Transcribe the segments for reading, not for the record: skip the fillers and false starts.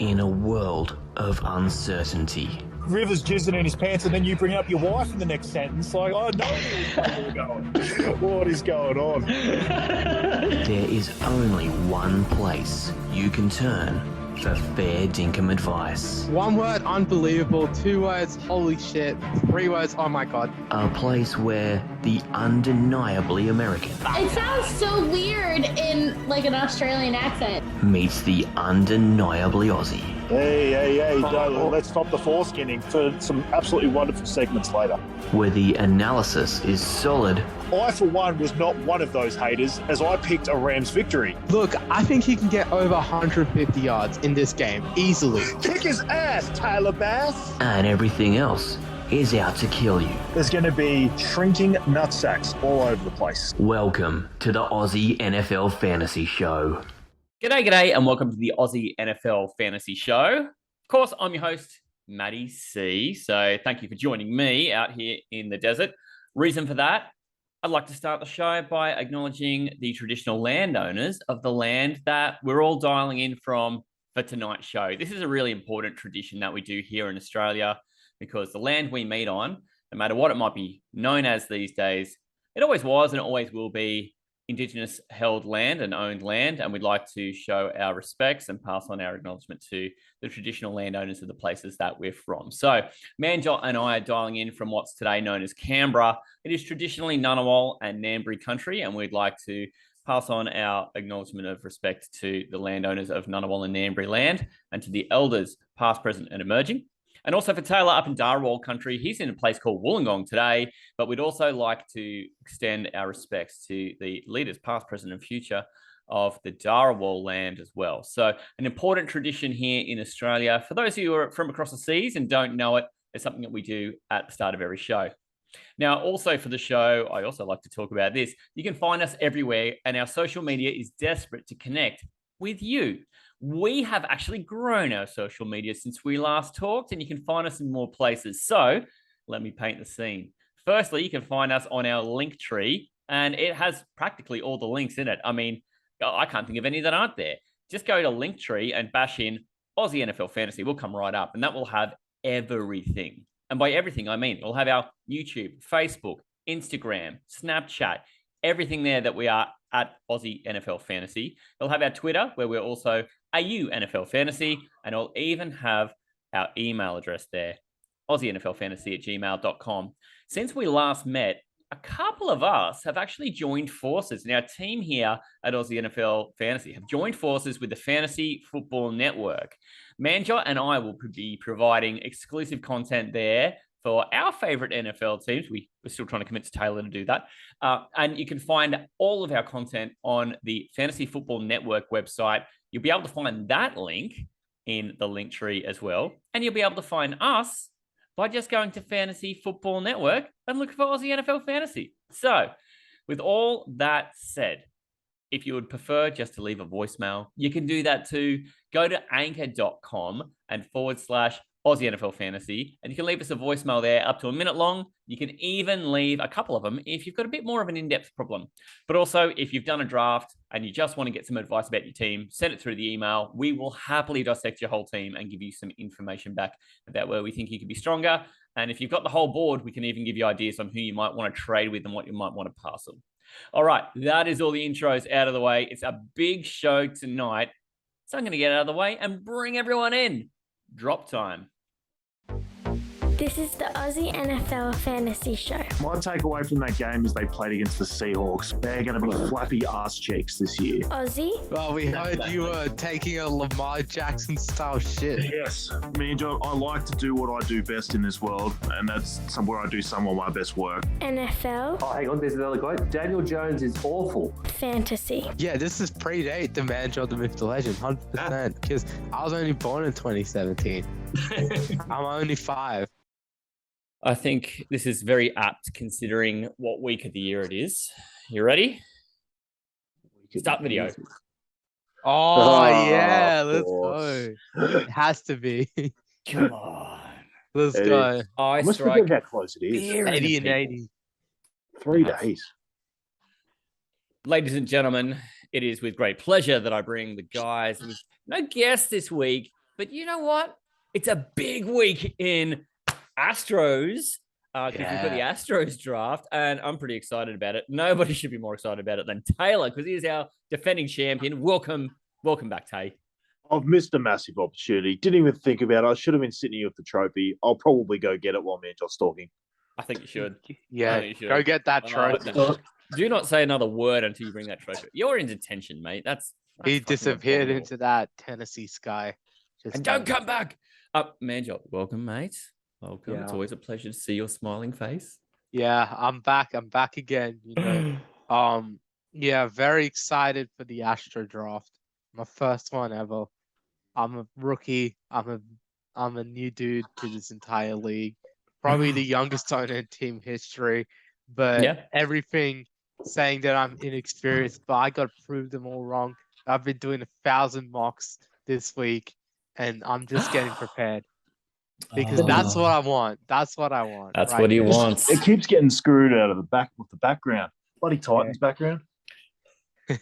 in a world of uncertainty. Rivers jizzing in his pants, and then you bring up your wife in the next sentence. Like, I know where we're going. What is going on? There is only one place you can turn for fair dinkum advice. One word, unbelievable. 2 words, holy shit. 3 words, oh my god. A place where the undeniably American It sounds so weird in like an Australian accent. meets the undeniably Aussie. Hey, let's stop the foreskinning for some absolutely wonderful segments later. Where the analysis is solid I, for one, was not one of those haters, as I picked a Rams victory. Look, I think he can get over 150 yards in this game, easily. Kick his ass, Taylor Bass! and everything else is out to kill you. There's going to be shrinking nutsacks all over the place. Welcome to the Aussie NFL Fantasy Show. G'day, and welcome to the Aussie NFL Fantasy Show. Of course, I'm your host, Matty C. So thank you for joining me out here in the desert. Reason for that, I'd like to start the show by acknowledging the traditional landowners of the land that we're all dialing in from for tonight's show. This is a really important tradition that we do here in Australia because the land we meet on, no matter what it might be known as these days, it always was and it always will be Indigenous held land and owned land, and we'd like to show our respects and pass on our acknowledgement to the traditional landowners of the places that we're from. So Manjot and I are dialing in from what's today known as Canberra. It is traditionally Ngunnawal and Ngambri country, and we'd like to pass on our acknowledgement of respect to the landowners of Ngunnawal and Ngambri land and to the elders past, present and emerging. And also for Talor up in Darawal country, he's in a place called Wollongong today, but we'd also like to extend our respects to the leaders past, present and future of the Darawal land as well. So an important tradition here in Australia. For those of you who are from across the seas and don't know it, it's something that we do at the start of every show. Now, also for the show, I also like to talk about this. You can find us everywhere, and our social media is desperate to connect with you. We have actually grown our social media since we last talked, and you can find us in more places. So let me paint the scene. Firstly, you can find us on our link tree, and it has practically all the links in it. I mean, I can't think of any that aren't there. Just go to Linktree and bash in Aussie NFL Fantasy. We'll come right up, and that will have everything. And by everything, I mean it'll have our YouTube, Facebook, Instagram, Snapchat, everything there that we are at Aussie NFL Fantasy. It'll have our Twitter, where we're also AU NFL Fantasy, and it'll even have our email address there, aussienflfantasy@gmail.com. Since we last met, a couple of us have actually joined forces, and our team here at Aussie NFL Fantasy have joined forces with the Fantasy Football Network. Manjot and I will be providing exclusive content there for our favorite NFL teams. We're still trying to commit to Taylor to do that. And you can find all of our content on the Fantasy Football Network website. You'll be able to find that link in the link tree as well. And you'll be able to find us by just going to Fantasy Football Network and looking for Aussie NFL Fantasy. So with all that said, if you would prefer just to leave a voicemail, you can do that too. Go to anchor.com and /Aussie NFL Fantasy, and you can leave us a voicemail there up to a minute long. You can even leave a couple of them if you've got a bit more of an in-depth problem. But also, if you've done a draft and you just want to get some advice about your team, send it through the email. We will happily dissect your whole team and give you some information back about where we think you could be stronger. And if you've got the whole board, we can even give you ideas on who you might want to trade with and what you might want to pass them. All right, that is all the intros out of the way. It's a big show tonight, so I'm going to get out of the way and bring everyone in. Drop time. This is the Aussie NFL Fantasy Show. My takeaway from that game is they played against the Seahawks. They're going to be flappy ass cheeks this year. Aussie? Well, we heard you were taking a Lamar Jackson style shit. Yes, Manjot, I like to do what I do best in this world, and that's where I do some of my best work. NFL? Oh, hang on, there's another quote. Daniel Jones is awful. Fantasy. Yeah, this is predate the Manjot, the myth, the legend, 100%. Because I was only born in 2017. I'm only 5. I think this is very apt considering what week of the year it is. You ready? Start video. Oh yeah, let's go. It has to be. Come on. Let's go. I must strike forget how close it is. 80 and 80. 3 days. Ladies and gentlemen, it is with great pleasure that I bring the guys. There's no guest this week, But you know what? It's a big week in Astros because we've got the Astros draft, and I'm pretty excited about it. Nobody should be more excited about it than Taylor because he is our defending champion. Welcome back, Tay. I've missed a massive opportunity. Didn't even think about it. I should have been sitting here with the trophy. I'll probably go get it while Manjot's talking. I think you should. Yeah, go get that trophy. Do not say another word until you bring that trophy. You're in detention, mate. That's he disappeared into that Tennessee sky. And don't come back. Manjot, welcome, mate. Welcome. Yeah. It's always a pleasure to see your smiling face. Yeah, I'm back. I'm back again. Yeah, very excited for the Astro draft. My first one ever. I'm a rookie. I'm a new dude to this entire league. Probably the youngest owner in team history. But everything saying that I'm inexperienced, but I got to prove them all wrong. I've been doing 1,000 mocks this week, and I'm just getting prepared. Because that's what I want. That's what I want. That's what he wants. It keeps getting screwed out of the back with the background. Bloody Titans background. Look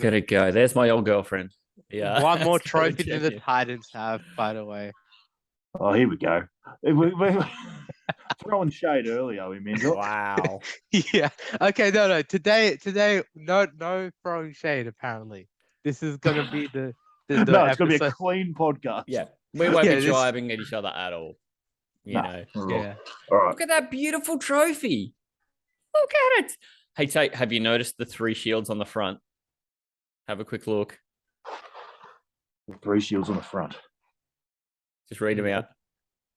at it go. There's my old girlfriend. Yeah. One more trophy than the Titans have, by the way. Oh, here we go. We're throwing shade earlier, we mean. Wow. Yeah. Okay, no. Today, no throwing shade, apparently. This is gonna be the no, it's gonna be a clean podcast. Yeah. We won't be driving at each other at all. You know. Yeah. All right. Look at that beautiful trophy. Look at it. Hey, Tate, have you noticed the 3 shields on the front? Have a quick look. 3 shields on the front. Just read them out.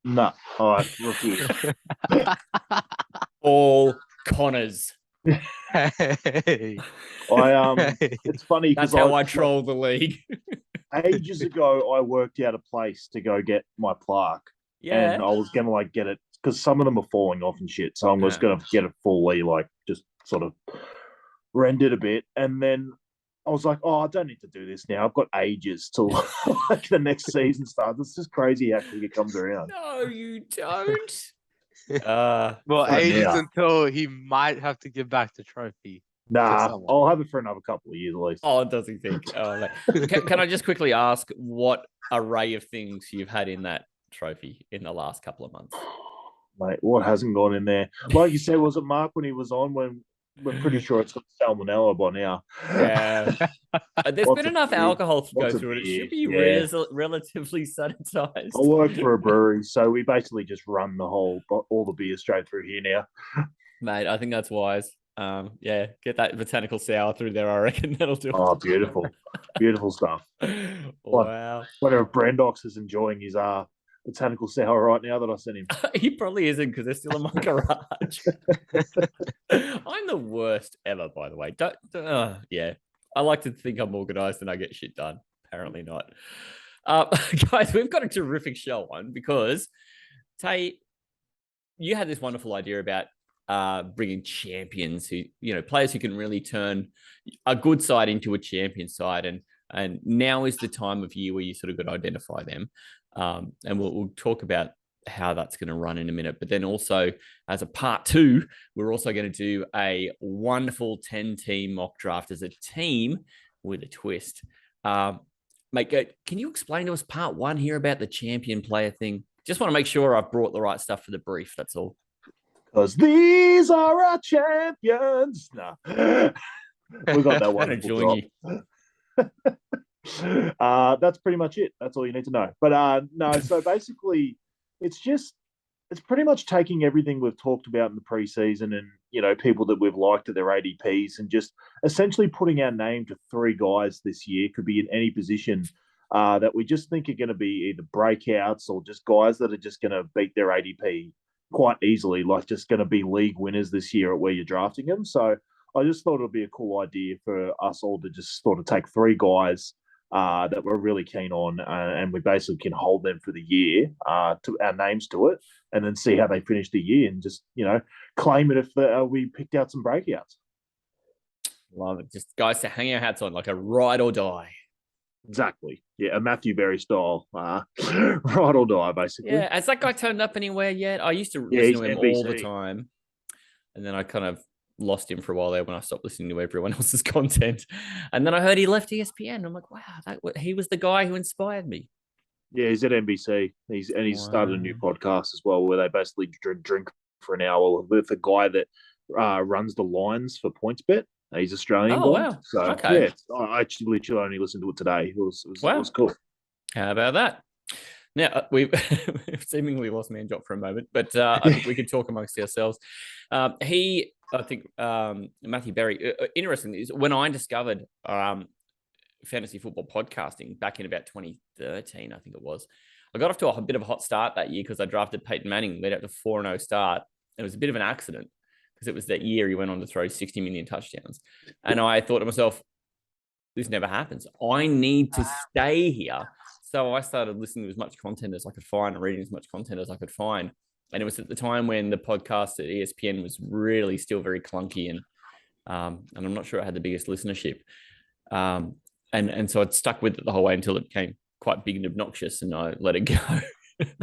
No. All right. Look here. All Connors. Hey. It's funny because that's how I troll the league. Ages ago, I worked out a place to go get my plaque. Yeah. And I was going to get it because some of them are falling off and shit. So I'm just going to get it fully, just sort of rendered a bit. And then I was like, I don't need to do this now. I've got ages till the next season starts. It's just crazy how quick it comes around. No, you don't. Ages until he might have to give back the trophy. Nah, I'll have it for another couple of years at least. Oh, does he think? Oh, can I just quickly ask what array of things you've had in that trophy in the last couple of months? Mate, what hasn't gone in there? Like you said, was it Mark when he was on? When we're pretty sure it's got salmonella by now. Yeah, there's been enough alcohol to go through it. It should be relatively sanitized. I work for a brewery, so we basically just run all the beer straight through here now. Mate, I think that's wise. Get that botanical sour through there. I reckon that'll do it. Oh, beautiful, beautiful stuff. Wow. Whatever Brandox is enjoying his botanical sour right now that I sent him. He probably isn't because they're still in my garage. I'm the worst ever, by the way. I like to think I'm organized and I get shit done. Apparently not. Guys, we've got a terrific show on because Tay, you had this wonderful idea about bringing champions who, players who can really turn a good side into a champion side. And now is the time of year where you sort of got to identify them. And we'll talk about how that's going to run in a minute. But then also as a part 2, we're also going to do a wonderful 10-team mock draft as a team with a twist. Mate, can you explain to us part 1 here about the champion player thing? Just want to make sure I've brought the right stuff for the brief. That's all. Because these are our champions. No. We got that one. That's pretty much it. That's all you need to know. But no, so basically it's pretty much taking everything we've talked about in the preseason and, people that we've liked at their ADPs and just essentially putting our name to 3 guys this year, could be in any position that we just think are going to be either breakouts or just guys that are just going to beat their ADP quite easily, just going to be league winners this year at where you're drafting them. So I just thought it would be a cool idea for us all to just sort of take 3 guys that we're really keen on, and we basically can hold them for the year, to our names to it, and then see how they finish the year and just, claim it if we picked out some breakouts. Love it. Just guys to hang our hats on like a ride or die. Exactly. Yeah, a Matthew Berry style, ride or die, basically. Yeah, has that guy turned up anywhere yet? I used to listen to him NBC all the time, and then I kind of lost him for a while there when I stopped listening to everyone else's content. And then I heard he left ESPN. I'm like, wow, he was the guy who inspired me. Yeah, he's at NBC. He's started a new podcast as well, where they basically drink for an hour with a guy that runs the lines for PointsBet. He's Australian Oh, guy. wow. So Okay. yeah, I actually literally only listened to it today. It was Wow. cool. How about that? Now, we've seemingly lost Manjot for a moment, but I think we could talk amongst ourselves. Matthew Berry, interesting is when I discovered fantasy football podcasting back in about 2013, I think it was, I got off to a bit of a hot start that year because I drafted Peyton Manning, led up to 4-0 start. It was a bit of an accident because it was that year he went on to throw 60 million touchdowns. And I thought to myself, this never happens. I need to stay here. So I started listening to as much content as I could find and reading as much content as I could find. And it was at the time when the podcast at ESPN was really still very clunky and I'm not sure it had the biggest listenership. And so I'd stuck with it the whole way until it became quite big and obnoxious and I let it go.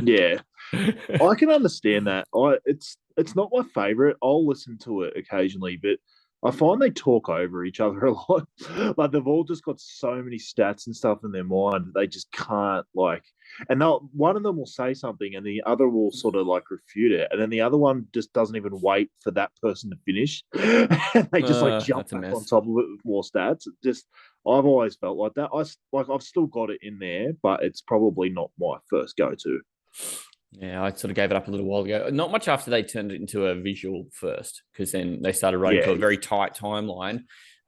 Yeah. I can understand that. It's not my favorite. I'll listen to it occasionally, but I find they talk over each other a lot. Like they've all just got so many stats and stuff in their mind that they just can't and one of them will say something and the other will sort of refute it. And then the other one just doesn't even wait for that person to finish. And they just jump back on top of it with more stats. I've always felt like that. I've still got it in there, but it's probably not my first go-to. Yeah, I sort of gave it up a little while ago. Not much after they turned it into a visual first, because then they started running to a very tight timeline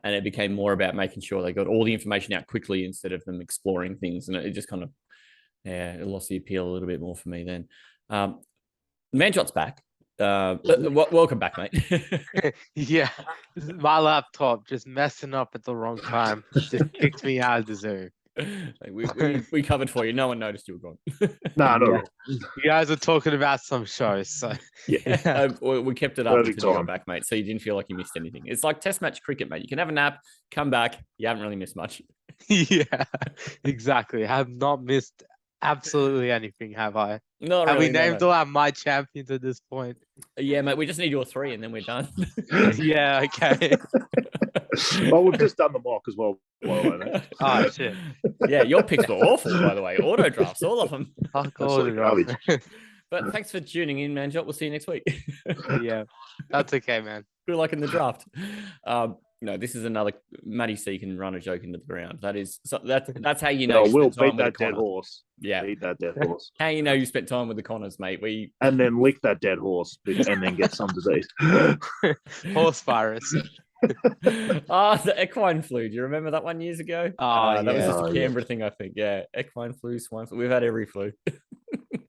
and it became more about making sure they got all the information out quickly instead of them exploring things. And it just kind of, it lost the appeal a little bit more for me then. Manjot's back. Welcome back, mate. Yeah, my laptop just messing up at the wrong time. Just kicked me out of the Zoom. We covered for you. No one noticed you were gone. No, no. You guys are talking about some shows, so yeah. We kept it up until you got back, mate, so you didn't feel like you missed anything. It's like test match cricket, mate. You can have a nap, come back, you haven't really missed much. Yeah, exactly. I have not missed absolutely anything, have I? Not have really, we named all our my champions at this point? Yeah, mate. We just need your 3, and then we're done. Yeah, okay. Well, we've just done the mock as well. Oh shit! Yeah, your picks were awful, by the way. Auto drafts, all of them. But thanks for tuning in, Manjot. We'll see you next week. Yeah, that's okay, man. Good luck in the draft. No, this is another Matty C can run a joke into the ground. That's how you know. We'll beat that dead horse. Yeah, beat that dead horse. How you know you spent time with the Connors, mate? And then lick that dead horse, and then get some disease. Horse virus. The equine flu. Do you remember that one years ago? That was just a Canberra thing, I think. Yeah, equine flu, swine flu. We've had every flu.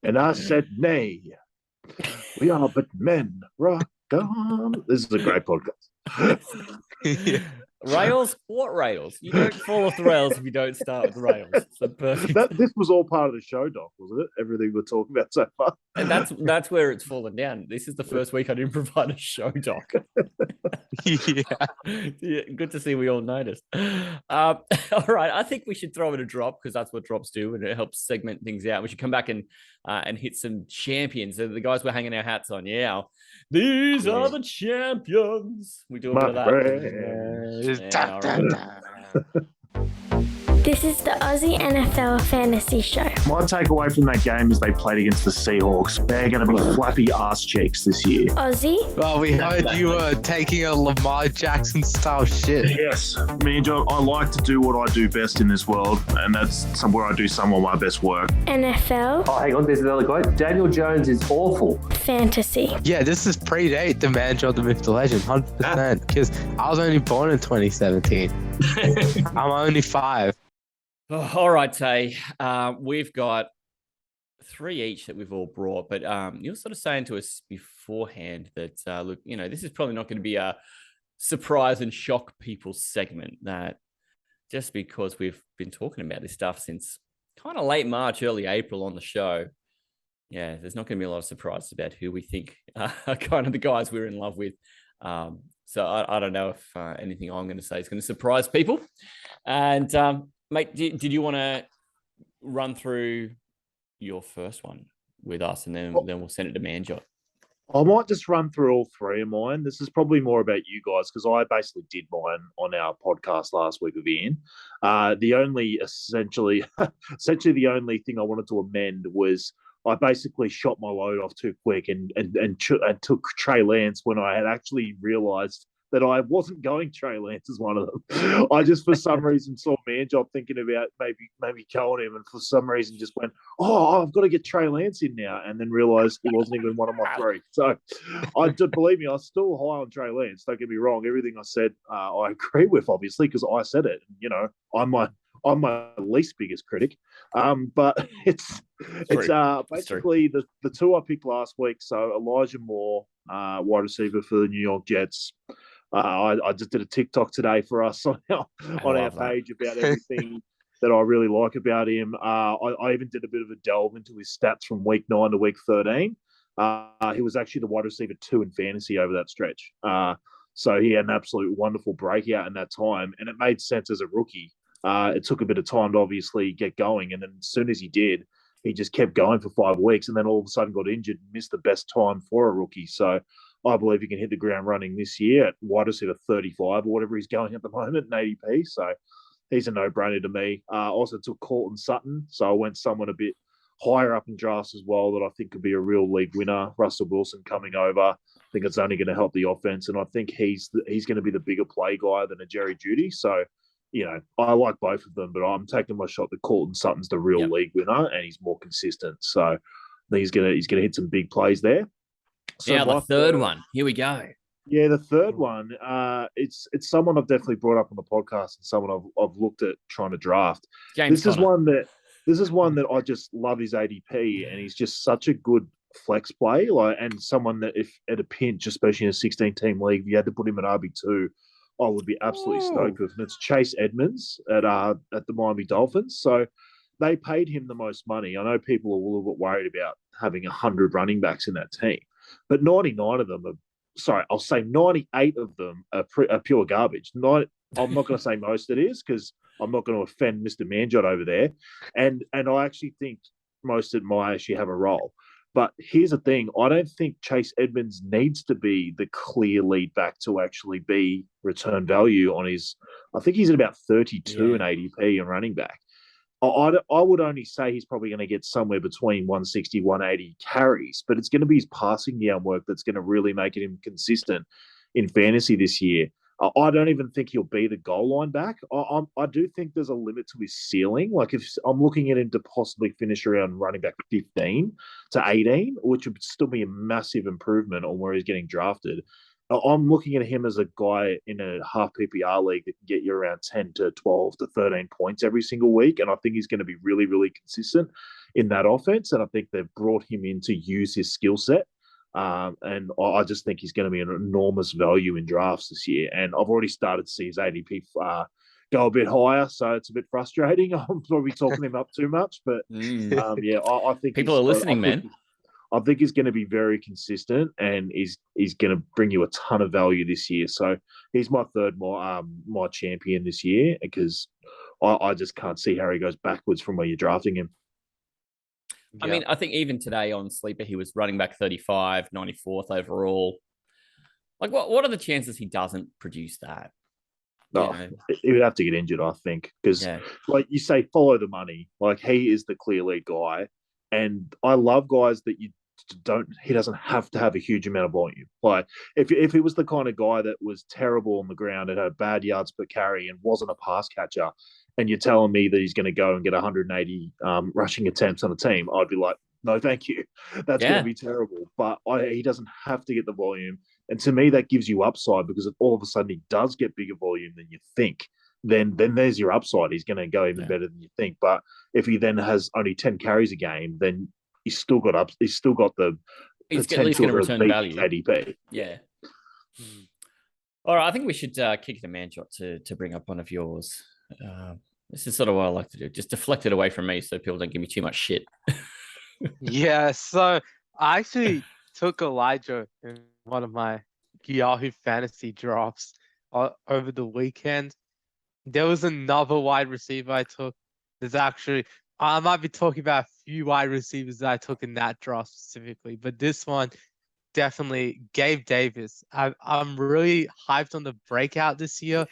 And I said, nay, we are but men. Rock on. This is a great podcast. Yeah. Rails? What rails? You don't fall off the rails if you don't start with the rails. It's the perfect. This was all part of the show, Doc, wasn't it? Everything we're talking about so far. And that's where it's fallen down. This is the first week I didn't provide a show, Doc. Yeah, good to see we all noticed. All right, I think we should throw it a drop because that's what drops do, and it helps segment things out. We should come back and hit some champions. They're the guys we're hanging our hats on. Yeah, these are the champions. We do a bit of that. This is the Aussie NFL Fantasy Show. My takeaway from that game is they played against the Seahawks. They're going to be flappy ass cheeks this year. Aussie? Well, we heard you were taking a Lamar Jackson style shit. Yes. Manjot, I like to do what I do best in this world, and that's where I do some of my best work. NFL? Oh, hang on, there's another guy. Daniel Jones is awful. Fantasy. Yeah, this is predate the Manjot the Myth the Legend, 100%. Because I was only born in 2017. I'm only 5. All right, Tay. We've got 3 each that we've all brought, but you're sort of saying to us beforehand that, look, this is probably not going to be a surprise and shock people segment, that just because we've been talking about this stuff since kind of late March, early April on the show, yeah, there's not going to be a lot of surprises about who we think are kind of the guys we're in love with. So I don't know if anything I'm going to say is going to surprise people. And mate, did you want to run through your first one with us, and then we'll send it to Manjot? I might just run through all three of mine. This is probably more about you guys because I basically did mine on our podcast last week with Ian. The only essentially the only thing I wanted to amend was I basically shot my load off too quick and took Trey Lance when I had actually realised that I wasn't going Trey Lance as one of them. I just for some reason saw Manjot thinking about maybe going him, and for some reason just went, "Oh, I've got to get Trey Lance in now," and then realised he wasn't even one of my three. So, believe me, I was still high on Trey Lance. Don't get me wrong; everything I said, I agree with, obviously, because I said it. You know, I'm my least biggest critic, but it's basically the two I picked last week. So Elijah Moore, wide receiver for the New York Jets. I just did a TikTok today for us on our page about everything that I really like about him. I even did a bit of a delve into his stats from week 9 to week 13. He was actually the wide receiver 2 in fantasy over that stretch. So he had an absolute wonderful breakout in that time, and it made sense as a rookie. It took a bit of time to obviously get going, and then as soon as he did, he just kept going for 5 weeks, and then all of a sudden got injured and missed the best time for a rookie. So I believe he can hit the ground running this year at wide receiver 35 or whatever he's going at the moment in ADP. So he's a no-brainer to me. I also took Cortland Sutton, so I went someone a bit higher up in drafts as well that I think could be a real league winner. Russell Wilson coming over. I think it's only going to help the offense, and I think he's going to be the bigger play guy than a Jerry Jeudy. So, you know, I like both of them, but I'm taking my shot that Cortland Sutton's the real league winner, and he's more consistent. So I think he's going to hit some big plays there. So now the third one. Here we go. Yeah, the third one. It's someone I've definitely brought up on the podcast, and someone I've looked at trying to draft. This is one that I just love his ADP, and he's just such a good flex play. And someone that if at a pinch, especially in a 16-team league, if you had to put him at RB2, I would be absolutely stoked with. And it's Chase Edmonds at the Miami Dolphins. So they paid him the most money. I know people are a little bit worried about having 100 running backs in that team, but 99 of them are. Sorry, I'll say 98 of them are pure garbage. I'm not going to say most it is because I'm not going to offend Mr. Manjot over there. And I actually think most of might actually have a role. But here's the thing. I don't think Chase Edmonds needs to be the clear lead back to actually be return value on his – I think he's at about 32 in ADP and running back. I would only say he's probably going to get somewhere between 160, 180 carries, but it's going to be his passing down work that's going to really make him consistent in fantasy this year. I don't even think he'll be the goal line back. I do think there's a limit to his ceiling. Like if I'm looking at him to possibly finish around running back 15 to 18, which would still be a massive improvement on where he's getting drafted. I'm looking at him as a guy in a half PPR league that can get you around 10 to 12 to 13 points every single week. And I think he's going to be really, really consistent in that offense. And I think they've brought him in to use his skill set. And I just think he's going to be an enormous value in drafts this year. And I've already started to see his ADP go a bit higher. So it's a bit frustrating. I'm probably talking him up too much. But I think people are listening, man. I think he's going to be very consistent, and he's going to bring you a ton of value this year. So he's my third my champion this year because I just can't see how he goes backwards from where you're drafting him. I mean, I think even today on Sleeper, he was running back 35, 94th overall. Like, what are the chances he doesn't produce that? He would have to get injured, I think, because like you say, follow the money. Like he is the clear lead guy, and I love guys that he doesn't have to have a huge amount of volume. Like if he was the kind of guy that was terrible on the ground and had bad yards per carry and wasn't a pass catcher, and you're telling me that he's going to go and get 180 rushing attempts on a team, I'd be like, no, thank you. That's going to be terrible. But he doesn't have to get the volume. And to me, that gives you upside because if all of a sudden he does get bigger volume than you think, then there's your upside. He's going to go even better than you think. But if he then has only 10 carries a game, then he's still got the he's at least going to return value. ADP. Yeah. All right, I think we should kick it to Manjot to bring up one of yours. This is sort of what I like to do. Just deflect it away from me so people don't give me too much shit. So I actually took Elijah in one of my Yahoo fantasy drafts over the weekend. There was another wide receiver I took. I might be talking about a few wide receivers that I took in that draft specifically, but this one, definitely Gabe Davis. I'm really hyped on the breakout this year.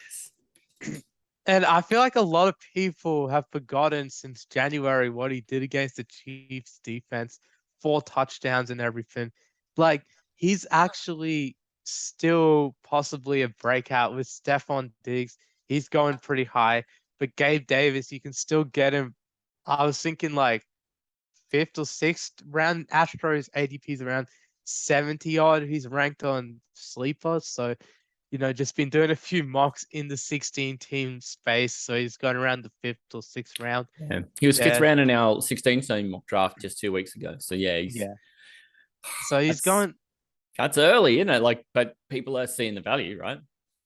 And I feel like a lot of people have forgotten since January what he did against the Chiefs defense, 4 touchdowns and everything. Like, he's actually still possibly a breakout with Stephon Diggs. He's going pretty high, but Gabe Davis, you can still get him. I was thinking like fifth or sixth round. Astros ADP is around 70 odd. He's ranked on sleeper, so just been doing a few mocks in the 16 team space. So he's going around the fifth or sixth round. Yeah. He was fifth Yeah. round in our 16 team mock draft just 2 weeks ago. So yeah, So he's going. That's early, but people are seeing the value, right?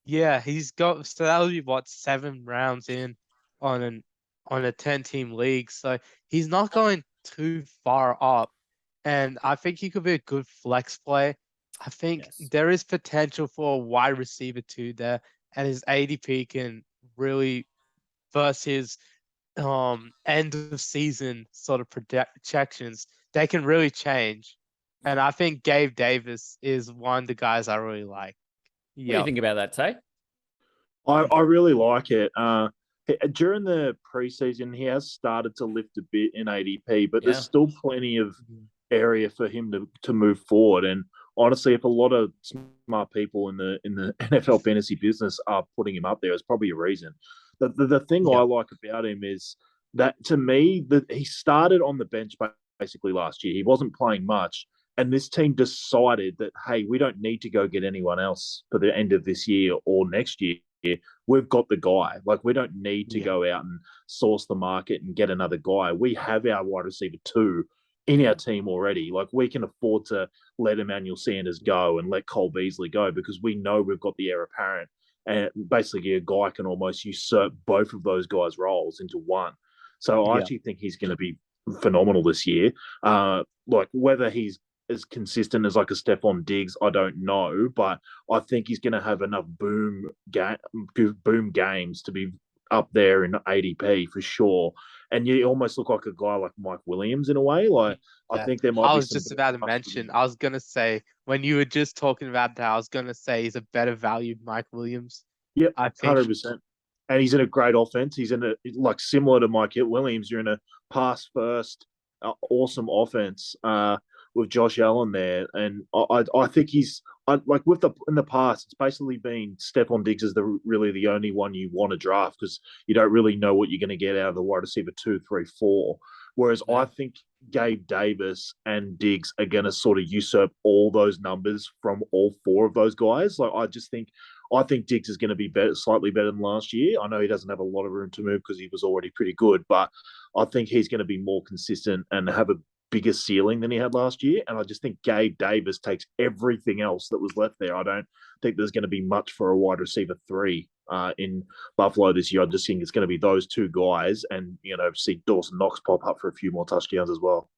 Yeah, he's got. So that'll be what, 7 rounds in on a 10-team league. So he's not going too far up, and I think he could be a good flex play. I think there is potential for a wide receiver too there, and his ADP can really versus his end of season sort of projections. They can really change, and I think Gabe Davis is one of the guys I really like. What do you think about that, Tay? I really like it. During the preseason, he has started to lift a bit in ADP, but there's still plenty of area for him to move forward. And honestly, if a lot of smart people in the NFL fantasy business are putting him up there, it's probably a reason. The thing I like about him is that, to me, that he started on the bench basically last year. He wasn't playing much, and this team decided that, hey, we don't need to go get anyone else for the end of this year or next year. We've got the guy. Like, we don't need to go out and source the market and get another guy. We have our wide receiver 2 in our team already. Like, we can afford to let Emmanuel Sanders go and let Cole Beasley go because we know we've got the heir apparent. And basically, a guy can almost usurp both of those guys' roles into one. So I actually think he's going to be phenomenal this year. Like, whether he's as consistent as like a Stephon Diggs, I don't know, but I think he's going to have enough boom games to be up there in ADP for sure. And you almost look like a guy like Mike Williams in a way. Like, I think there might be. I was just about to mention. I was gonna say, when you were just talking about that, I was gonna say he's a better valued Mike Williams. Yep, I think 100%. And he's in a great offense. He's in a, like, similar to Mike Williams. You're in a pass first, awesome offense with Josh Allen there, and I think he's like in the past. It's basically been Stephon Diggs is really the only one you want to draft because you don't really know what you're going to get out of the wide receiver 2, 3, 4. Whereas I think Gabe Davis and Diggs are going to sort of usurp all those numbers from all 4 of those guys. Like, I think Diggs is going to be slightly better than last year. I know he doesn't have a lot of room to move because he was already pretty good, but I think he's going to be more consistent and have a bigger ceiling than he had last year. And I just think Gabe Davis takes everything else that was left there. I don't think there's going to be much for a wide receiver 3 in Buffalo this year. I just think it's going to be those 2 guys and, see Dawson Knox pop up for a few more touchdowns as well.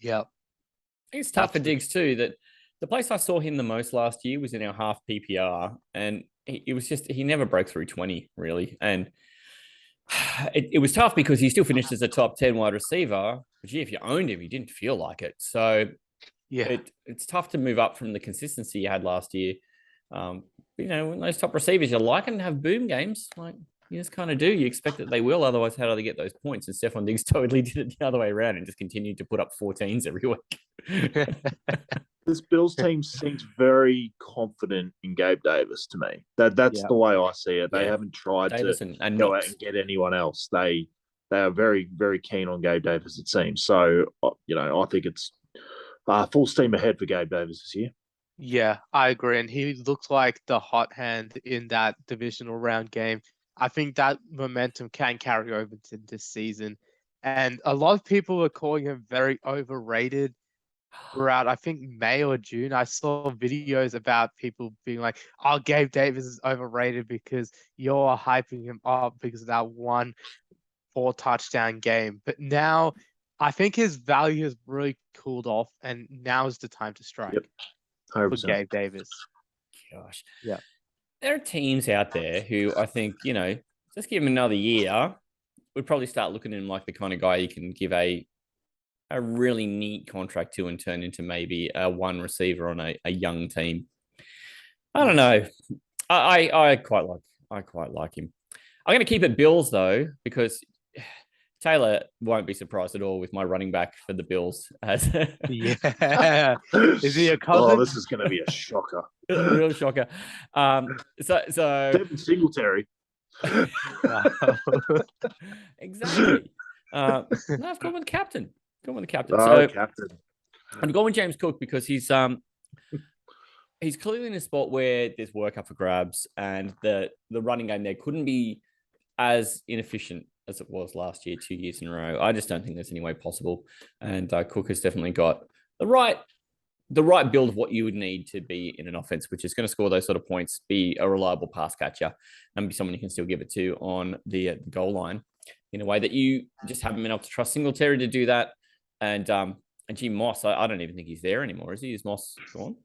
Yeah. It's tough for Diggs too, that the place I saw him the most last year was in our half PPR, and he never broke through 20 really. And it was tough because he still finished as a top 10 wide receiver. But if you owned him, you didn't feel like it. So it's tough to move up from the consistency you had last year. When those top receivers, you like them to have boom games. Like, you just kind of do. You expect that they will. Otherwise, how do they get those points? And Stephon Diggs totally did it the other way around and just continued to put up 14s every week. This Bills team seems very confident in Gabe Davis to me. That's the way I see it. They haven't tried Davis to and go out and get anyone else. They are very, very keen on Gabe Davis, it seems. So, I think it's full steam ahead for Gabe Davis this year. Yeah, I agree. And he looks like the hot hand in that divisional round game. I think that momentum can carry over to this season. And a lot of people are calling him very overrated throughout, I think, May or June. I saw videos about people being like, oh, Gabe Davis is overrated because you're hyping him up because of that 1 4-touchdown game. But now I think his value has really cooled off, and now is the time to strike. Yep. 100%. For Gabe Davis. Gosh. Yeah. There are teams out there who I think, just give him another year, would probably start looking at him like the kind of guy you can give a a really neat contract to and turn into maybe a one receiver on a young team. I don't know. I quite like him. I'm going to keep it Bills though, because Taylor won't be surprised at all with my running back for the Bills. Yeah. Is he a cousin? Oh, this is going to be a shocker. A real shocker. So Devin Singletary. Exactly. No, I've gone with the captain. Oh, captain. I'm going with James Cook because he's clearly in a spot where there's work up for grabs, and the running game there couldn't be as inefficient as it was last year, 2 years in a row. I just don't think there's any way possible. And Cook has definitely got the right build of what you would need to be in an offense, which is going to score those sort of points, be a reliable pass catcher, and be someone you can still give it to on the goal line in a way that you just haven't been able to trust Singletary to do that. And Jim Moss, I don't even think he's there anymore, is he? Is Moss gone?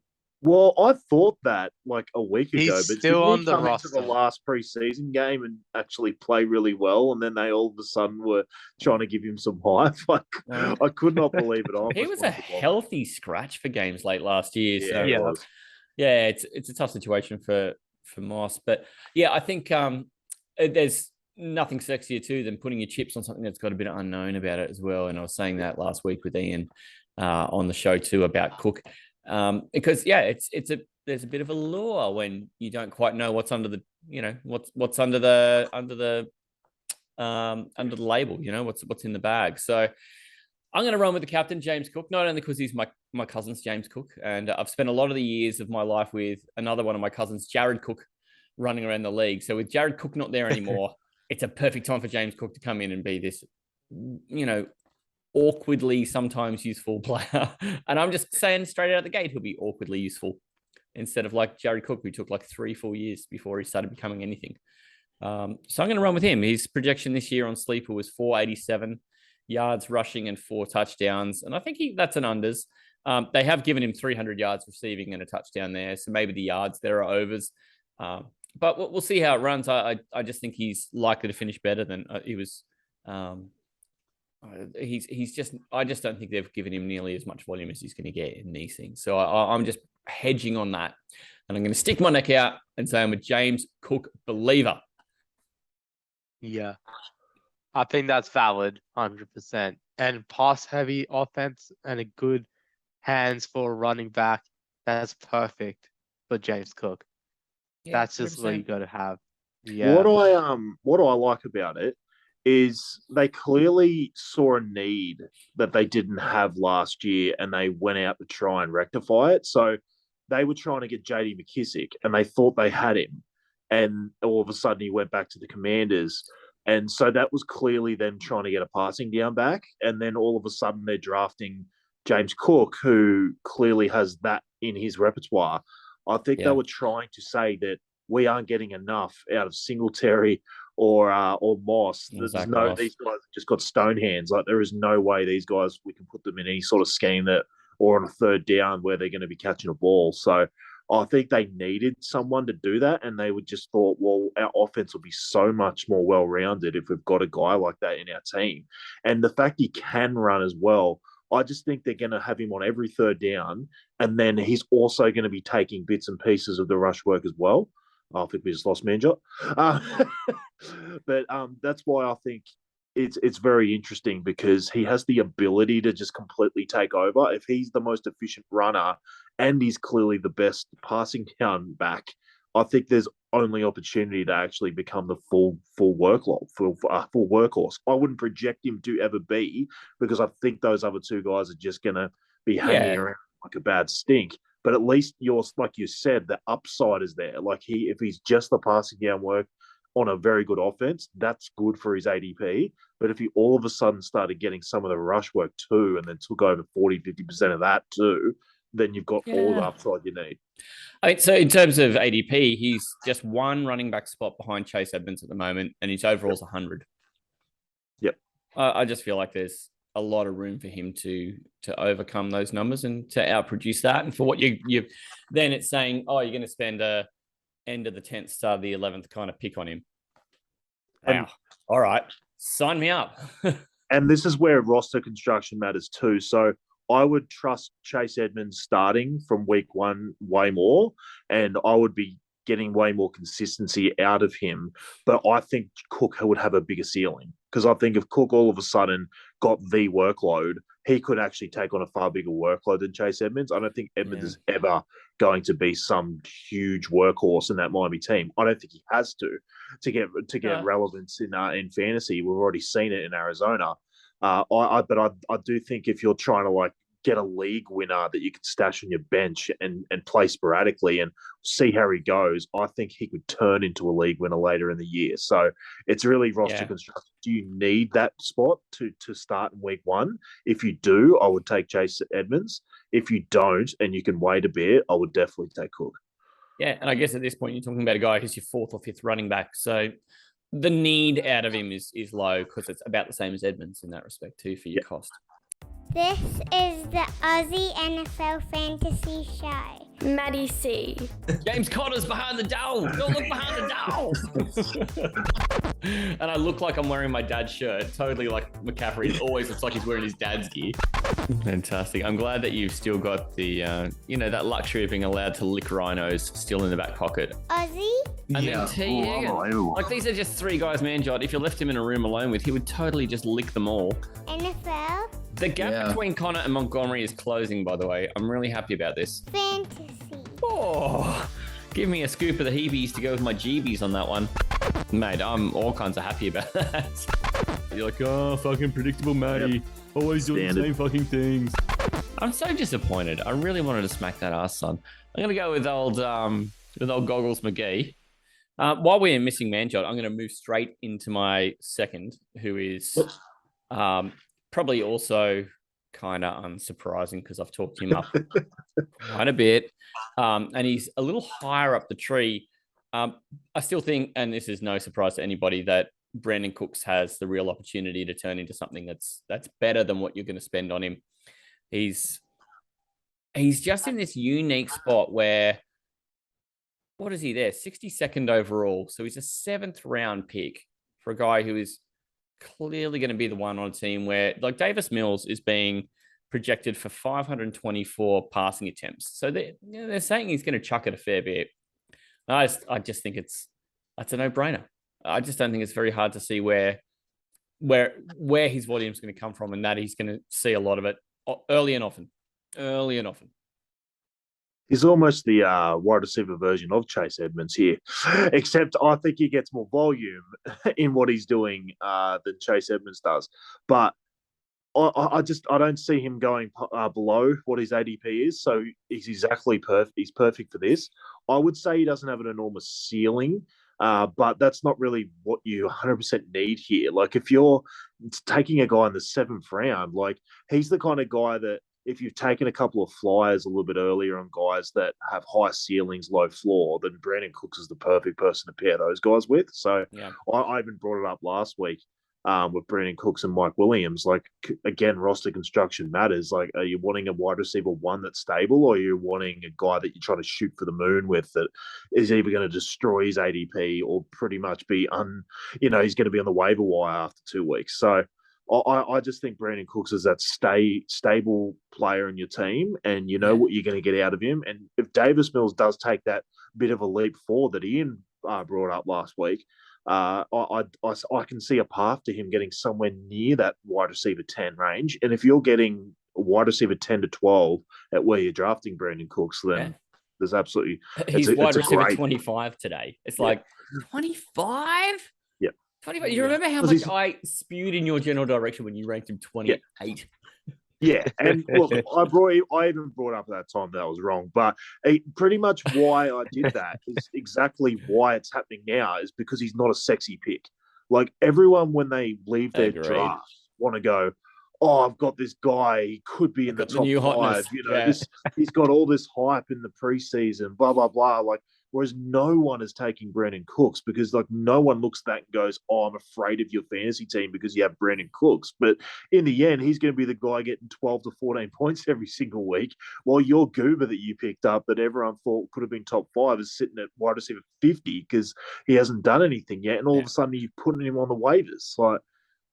Well, I thought that like a week ago, He's but still didn't on he the come roster. into the last preseason game and actually play really well, and then they all of a sudden were trying to give him some hype. Like I could not believe it. He was a healthy scratch for games late last year. Yeah, So it was. yeah, it's a tough situation for Moss. But yeah, I think there's nothing sexier too than putting your chips on something that's got a bit of unknown about it as well. And I was saying that last week with Ian on the show too about Cook. Because yeah, there's a bit of a lure when you don't quite know what's under the, what's under the label, what's in the bag. So I'm going to run with the captain, James Cook, not only because he's my cousin's James Cook, and I've spent a lot of the years of my life with another one of my cousins, Jared Cook, running around the league. So with Jared Cook not there anymore, it's a perfect time for James Cook to come in and be this, awkwardly sometimes useful player. And I'm just saying straight out of the gate, he'll be awkwardly useful instead of like Jared Cook, who took like 3-4 years before he started becoming anything. So I'm going to run with him. His projection this year on Sleeper was 487 yards rushing and 4 touchdowns. And I think that's an unders. They have given him 300 yards receiving and a touchdown there. So maybe the yards there are overs. But we'll see how it runs. I just think he's likely to finish better than he was. I just don't think they've given him nearly as much volume as he's going to get in these things. So I'm just hedging on that. And I'm going to stick my neck out and say I'm a James Cook believer. Yeah. I think that's valid, 100%. And pass-heavy offense and a good hands for running back, that's perfect for James Cook. Yeah, that's just 100%. what you got to have. Yeah. What I like about it is they clearly saw a need that they didn't have last year, and they went out to try and rectify it. So they were trying to get JD McKissick, and they thought they had him, and all of a sudden he went back to the Commanders. And so that was clearly them trying to get a passing down back. And then all of a sudden they're drafting James Cook, who clearly has that in his repertoire. I think they were trying to say that we aren't getting enough out of Singletary or Moss. These guys have just got stone hands. Like there is no way these guys, we can put them in any sort of scheme or on a third down where they're going to be catching a ball. So I think they needed someone to do that, and they would just thought, well, our offense will be so much more well-rounded if we've got a guy like that in our team. And the fact he can run as well, I just think they're going to have him on every third down, and then he's also going to be taking bits and pieces of the rush work as well. I think we just lost Manjot. But that's why I think it's very interesting, because he has the ability to just completely take over. If he's the most efficient runner and he's clearly the best passing down back, I think there's only opportunity to actually become the full workload, full workhorse. I wouldn't project him to ever be, because I think those other two guys are just going to be hanging around like a bad stink. But at least like you said, the upside is there. Like if he's just the passing down work on a very good offense, that's good for his ADP. But if he all of a sudden started getting some of the rush work too, and then took over 40-50% of that too, then you've got all the upside you need. So in terms of ADP, he's just one running back spot behind Chase Edmonds at the moment, and his overall's 100. Yep. I just feel like there's a lot of room for him to overcome those numbers and to outproduce that. And for what you then it's saying, you're going to spend a end of the 10th, start of the 11th kind of pick on him. Wow. All right. Sign me up. And this is where roster construction matters too. So I would trust Chase Edmonds starting from week one way more, and I would be getting way more consistency out of him. But I think Cook would have a bigger ceiling, because I think if Cook all of a sudden got the workload, he could actually take on a far bigger workload than Chase Edmonds. I don't think Edmonds is ever going to be some huge workhorse in that Miami team. I don't think he has to get relevance in fantasy. We've already seen it in Arizona. But I do think if you're trying to like get a league winner that you can stash on your bench and play sporadically and see how he goes, I think he could turn into a league winner later in the year. So it's really roster construction. Do you need that spot to start in week one? If you do, I would take Chase Edmonds. If you don't and you can wait a bit, I would definitely take Cook. Yeah, and I guess at this point you're talking about a guy who's your fourth or fifth running back. So the need out of him is low, because it's about the same as Edmonds in that respect too for your cost. This is the Aussie NFL Fantasy Show. Matty C. James Conner's behind the dome. Don't look behind the dome. And I look like I'm wearing my dad's shirt. Totally like McCaffrey. It always looks like he's wearing his dad's gear. Fantastic. I'm glad that you've still got the, that luxury of being allowed to lick rhinos still in the back pocket. Aussie? And then T. Higgins. Like, these are just three guys, Manjot. If you left him in a room alone with, he would totally just lick them all. NFL? The gap between Connor and Montgomery is closing, by the way. I'm really happy about this. Fantasy. Oh, give me a scoop of the Heebies to go with my GBs on that one. Mate, I'm all kinds of happy about that. You're like, oh, fucking predictable Matty. Yep. Always doing the same fucking things. I'm so disappointed. I really wanted to smack that ass, son. I'm going to go with old Goggles McGee. While we're missing Manjot, I'm going to move straight into my second, who is probably also kind of unsurprising because I've talked him up quite a bit. And he's a little higher up the tree. I still think, and this is no surprise to anybody, that Brandon Cooks has the real opportunity to turn into something that's better than what you're going to spend on him. He's just in this unique spot where, what is he there? 62nd overall. So he's a 7th round pick for a guy who is clearly going to be the one on a team where, like, Davis Mills is being projected for 524 passing attempts. So they're saying he's going to chuck it a fair bit. I just think that's a no-brainer. I just don't think it's very hard to see where his volume is going to come from, and that he's going to see a lot of it early and often. He's almost the wide receiver version of Chase Edmonds here, except I think he gets more volume in what he's doing than Chase Edmonds does. But I don't see him going below what his ADP is. So he's exactly perfect. He's perfect for this. I would say he doesn't have an enormous ceiling, but that's not really what you 100% need here. Like, if you're taking a guy in the 7th round, like, he's the kind of guy that, if you've taken a couple of flyers a little bit earlier on guys that have high ceilings, low floor, then Brandon Cooks is the perfect person to pair those guys with. So I even brought it up last week with Brandon Cooks and Mike Williams. Like, again, roster construction matters. Like, are you wanting a wide receiver one that's stable, or are you wanting a guy that you're trying to shoot for the moon with that is either going to destroy his ADP or pretty much be he's going to be on the waiver wire after 2 weeks. So I just think Brandon Cooks is that stable player in your team, and you know what you're going to get out of him. And if Davis Mills does take that bit of a leap forward that Ian brought up last week, I can see a path to him getting somewhere near that wide receiver 10 range. And if you're getting a wide receiver 10 to 12 at where you're drafting Brandon Cooks, then there's absolutely... He's wide receiver 25 today. It's like, 25? 25. You remember how much I spewed in your general direction when you ranked him 28? Yeah, and look, I even brought up at that time that I was wrong, but pretty much why I did that is exactly why it's happening now, is because he's not a sexy pick. Like, everyone, when they leave their draft, want to go, oh, I've got this guy, he could be in the top 5. He's got all this hype in the preseason, blah, blah, blah. Like, whereas no one is taking Brandon Cooks, because, like, no one looks at that and goes, oh, I'm afraid of your fantasy team because you have Brandon Cooks. But in the end, he's going to be the guy getting 12 to 14 points every single week, while your goober that you picked up that everyone thought could have been top 5 is sitting at wide receiver 50 because he hasn't done anything yet. And all of a sudden, you're putting him on the waivers. Like,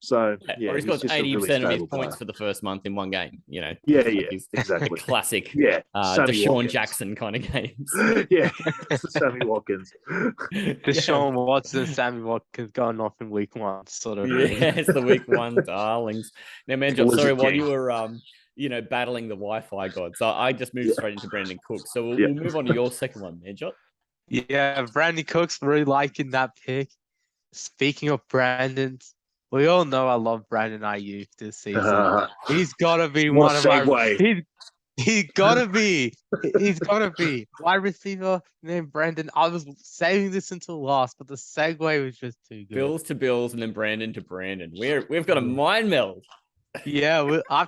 So Or he's got just a 80% really of his stable points player. for the first month in one game. Yeah, He's exactly. a classic Yeah, Sammy Deshaun Watkins. Jackson kind of games. Yeah, it's the Sammy Watkins. Deshaun Watson, Sammy Watkins going off in week 1, sort of. Yeah, it's the week 1 darlings. Now, Manjot, sorry, while King. you were battling the Wi-Fi gods, so I just moved straight into Brandon Cook. So we'll move on to your second one, Manjot. Yeah, Brandon Cooks, really liking that pick. Speaking of Brandon's, we all know I love Brandon Ayuk this season. He's gotta be What one of segue. my. He's gotta be. He's gotta be wide receiver named Brandon. I was saving this until last, but the segue was just too good. Bills to Bills and then Brandon to Brandon. We've got a mind meld. Yeah, I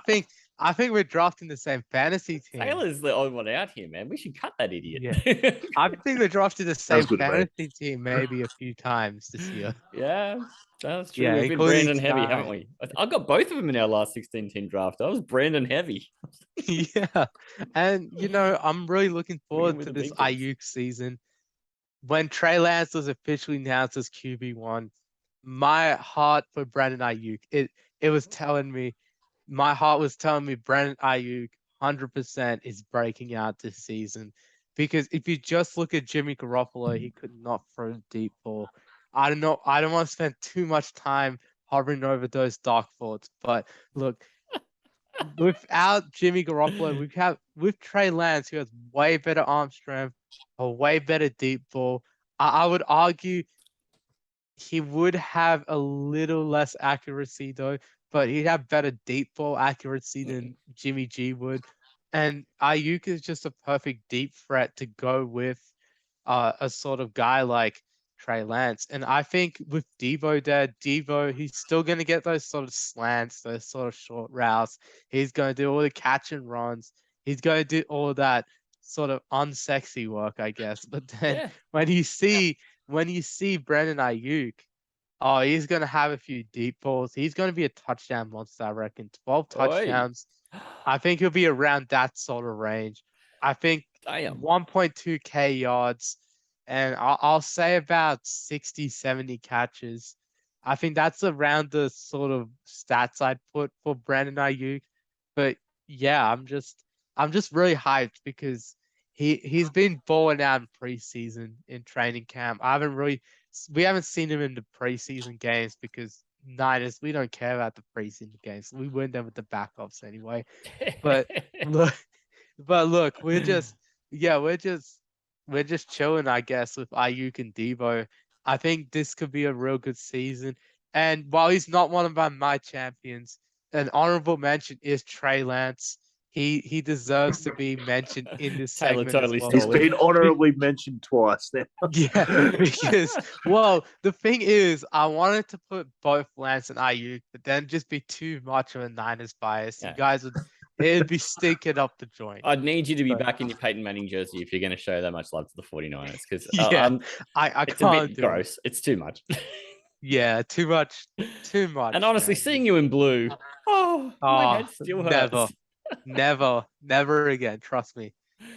think we're drafting the same fantasy team. Taylor's the odd one out here, man. We should cut that idiot. Yeah. I think we're drafting the same good, fantasy team maybe a few times this year. Yeah, that's true. Yeah, We've been including Brandon heavy, tonight. haven't we? I got both of them in our last 16-team draft. I was Brandon heavy. Yeah. And, I'm really looking forward with to the this big guns. Ayuk season. When Trey Lance was officially announced as QB1, my heart for Brandon Ayuk, it was telling me, my heart was telling me Brandon Ayuk 100% is breaking out this season. Because if you just look at Jimmy Garoppolo, he could not throw a deep ball. I don't know. I don't want to spend too much time hovering over those dark thoughts. But look, without Jimmy Garoppolo, with Trey Lance, who has way better arm strength, a way better deep ball. I would argue he would have a little less accuracy though, but he'd have better deep ball accuracy than Jimmy G would. And Ayuk is just a perfect deep threat to go with a sort of guy like Trey Lance. And I think with Devo, he's still going to get those sort of slants, those sort of short routes. He's going to do all the catch and runs. He's going to do all that sort of unsexy work, I guess. But then when you see Brandon Ayuk, he's going to have a few deep balls. He's going to be a touchdown monster, I reckon. 12 touchdowns. I think he'll be around that sort of range. I think 1.2K yards, and I'll say about 60, 70 catches. I think that's around the sort of stats I'd put for Brandon Ayuk. But yeah, I'm just really hyped because he's been balling out in preseason, in training camp. We haven't seen him in the preseason games because Niners, we don't care about the preseason games. We win them with the backups anyway. But look, we're just chilling, I guess, with Ayuk and Devo. I think this could be a real good season. And while he's not one of my champions, an honorable mention is Trey Lance. He deserves to be mentioned in this Taylor segment totally as well. He's been honorably mentioned twice now. Yeah, because the thing is, I wanted to put both Lance and Ayuk, but then just be too much of a Niners bias. Yeah. You guys it'd be stinking up the joint. I'd need you to be back in your Peyton Manning jersey if you're going to show that much love to the 49ers because I it's can't a bit do gross. It's too much. Yeah, too much. And honestly, man. seeing you in blue, my head still hurts. Never again. Trust me,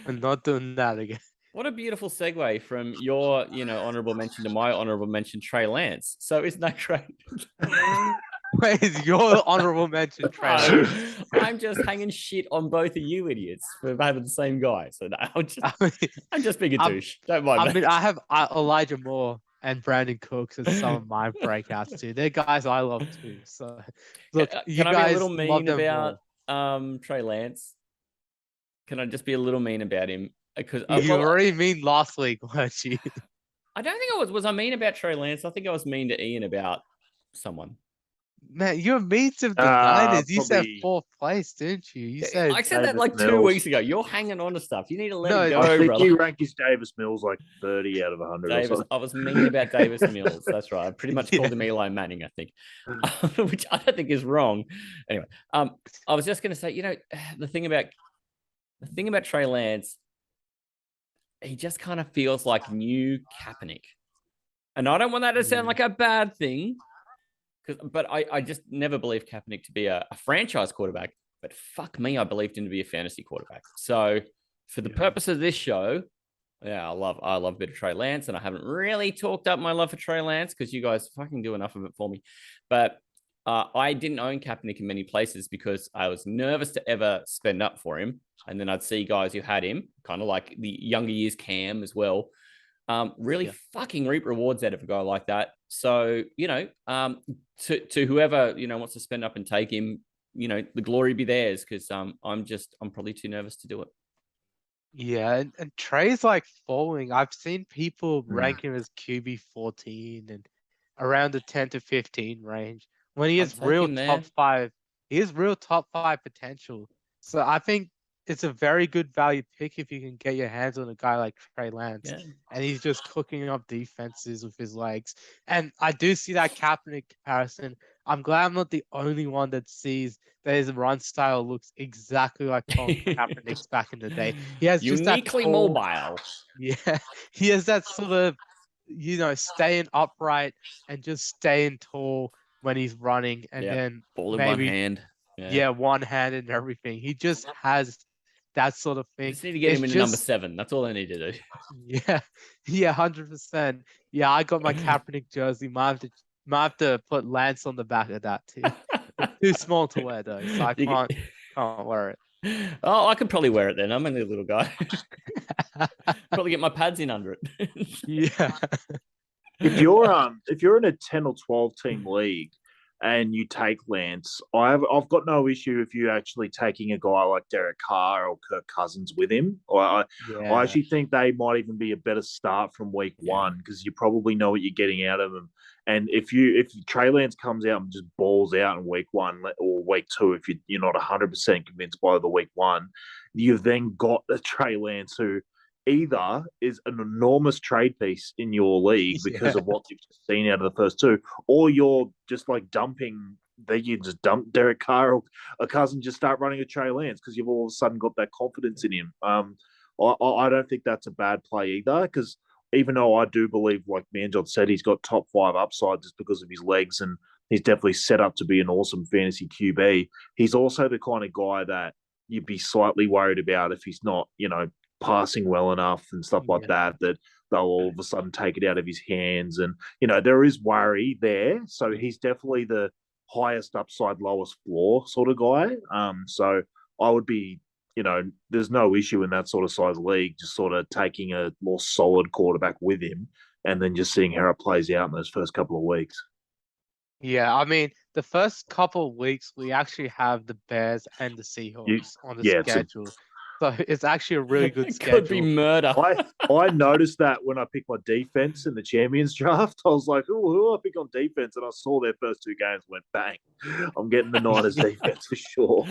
I'm not doing that again. What a beautiful segue from your, honorable mention to my honorable mention, Trey Lance. So isn't that great? Wait, is your honorable mention, Trey Lance? I'm just hanging shit on both of you idiots for having the same guy. So I'm just being a douche. Don't mind me. I have Elijah Moore and Brandon Cooks as some of my breakouts too. They're guys I love too. So look, can I be a little mean about Trey Lance? Can I just be a little mean about him? Because you already mean last week, weren't you? I don't think I was. Was I mean about Trey Lance? I think I was mean to Ian about someone. Man, you're mean to the Niners. You said probably- 4th place, didn't you? I said that Davis like 2 Mills. weeks ago. You're hanging on to stuff. You need to let it go, I think brother. you rank his Davis Mills like 30 out of 100 or Davis, something. I was mean about Davis Mills. That's right. I pretty much called him Eli Manning, I think, which I don't think is wrong. Anyway, I was just going to say, the thing about Trey Lance, he just kind of feels like new Kaepernick, and I don't want that to sound like a bad thing, but I just never believed Kaepernick to be a franchise quarterback. But fuck me, I believed him to be a fantasy quarterback. So for the purpose of this show, yeah, I love a bit of Trey Lance, and I haven't really talked up my love for Trey Lance because you guys fucking do enough of it for me. But I didn't own Kaepernick in many places because I was nervous to ever spend up for him. And then I'd see guys who had him, kind of like the younger years Cam as well, really fucking reap rewards out of a guy like that. So, to whoever, wants to spend up and take him, the glory be theirs, because I'm probably too nervous to do it. Yeah, and Trey's like falling. I've seen people rank him as QB 14 and around the 10 to 15 range when he is real top 5. He is real top 5 potential. So I think it's a very good value pick if you can get your hands on a guy like Trey Lance. Yeah. And he's just cooking up defenses with his legs. And I do see that Kaepernick comparison. I'm glad I'm not the only one that sees that his run style looks exactly like Colin Kaepernick's back in the day. He has uniquely just that mobile. Yeah, he has that sort of, staying upright and just staying tall when he's running, and then ball in maybe one hand. one hand and everything. He just has that sort of thing. Just need to get him into number 7. That's all I need to do. Yeah, 100%. Yeah, I got my Kaepernick jersey. Might have to put Lance on the back of that too. It's too small to wear though, so I can't wear it. Oh, I could probably wear it then. I'm only a little guy. Probably get my pads in under it. Yeah. If you're in a 10 or 12 team league and you take Lance, I've got no issue if you actually taking a guy like Derek Carr or Kirk Cousins with him. I actually think they might even be a better start from week 1 because you probably know what you're getting out of them. And if Trey Lance comes out and just balls out in week 1 or week 2, if you're not 100% convinced by the week 1, you've then got the Trey Lance who either is an enormous trade piece in your league because of what you've just seen out of the first 2, or you're just like dumping. You just dump Derek Carr or a cousin, just start running a Trey Lance because you've all of a sudden got that confidence in him. I don't think that's a bad play either, because even though I do believe, like Manjot said, he's got top 5 upside just because of his legs, and he's definitely set up to be an awesome fantasy QB. He's also the kind of guy that you'd be slightly worried about if he's not, passing well enough and stuff like that they'll all of a sudden take it out of his hands. And, there is worry there. So he's definitely the highest upside, lowest floor sort of guy. So I would be, there's no issue in that sort of size league, just sort of taking a more solid quarterback with him and then just seeing how it plays out in those first couple of weeks. Yeah, I mean, the first couple of weeks, we actually have the Bears and the Seahawks on the schedule. So it's actually a really good schedule. Could be murder. I noticed that when I picked my defense in the Champions draft. I was like, who do I pick on defense? And I saw their first 2 games, went bang. I'm getting the Niners defense for sure.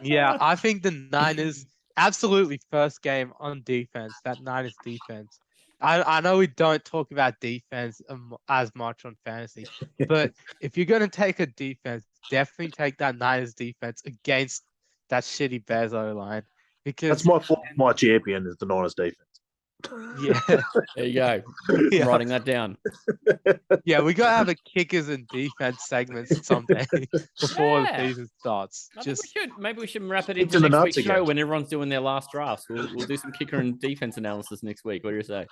Yeah, I think the Niners, absolutely first game on defense, that Niners defense. I know we don't talk about defense as much on fantasy, but if you're going to take a defense, definitely take that Niners defense against that shitty Bears O-line. Because that's my champion is the Niners defense. Yeah. There you go. I'm writing that down. Yeah, we got to have a kickers and defense segments someday before the season starts. Maybe we should wrap it into next week's show when everyone's doing their last drafts. We'll do some kicker and defense analysis next week. What do you say?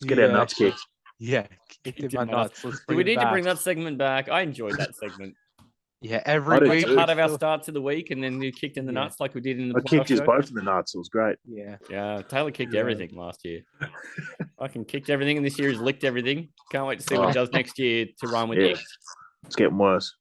Let's get our nuts kicked. Yeah, kicked in my nuts. Do we need to bring that segment back? I enjoyed that segment. Yeah, every week. Part of our start to the week, and then you kicked in the nuts like we did in the. I kicked us both in the nuts. It was great. Yeah. Yeah, Taylor kicked everything last year. I can kicked everything, and this year he's licked everything. Can't wait to see what he does next year to rhyme with it. It's getting worse.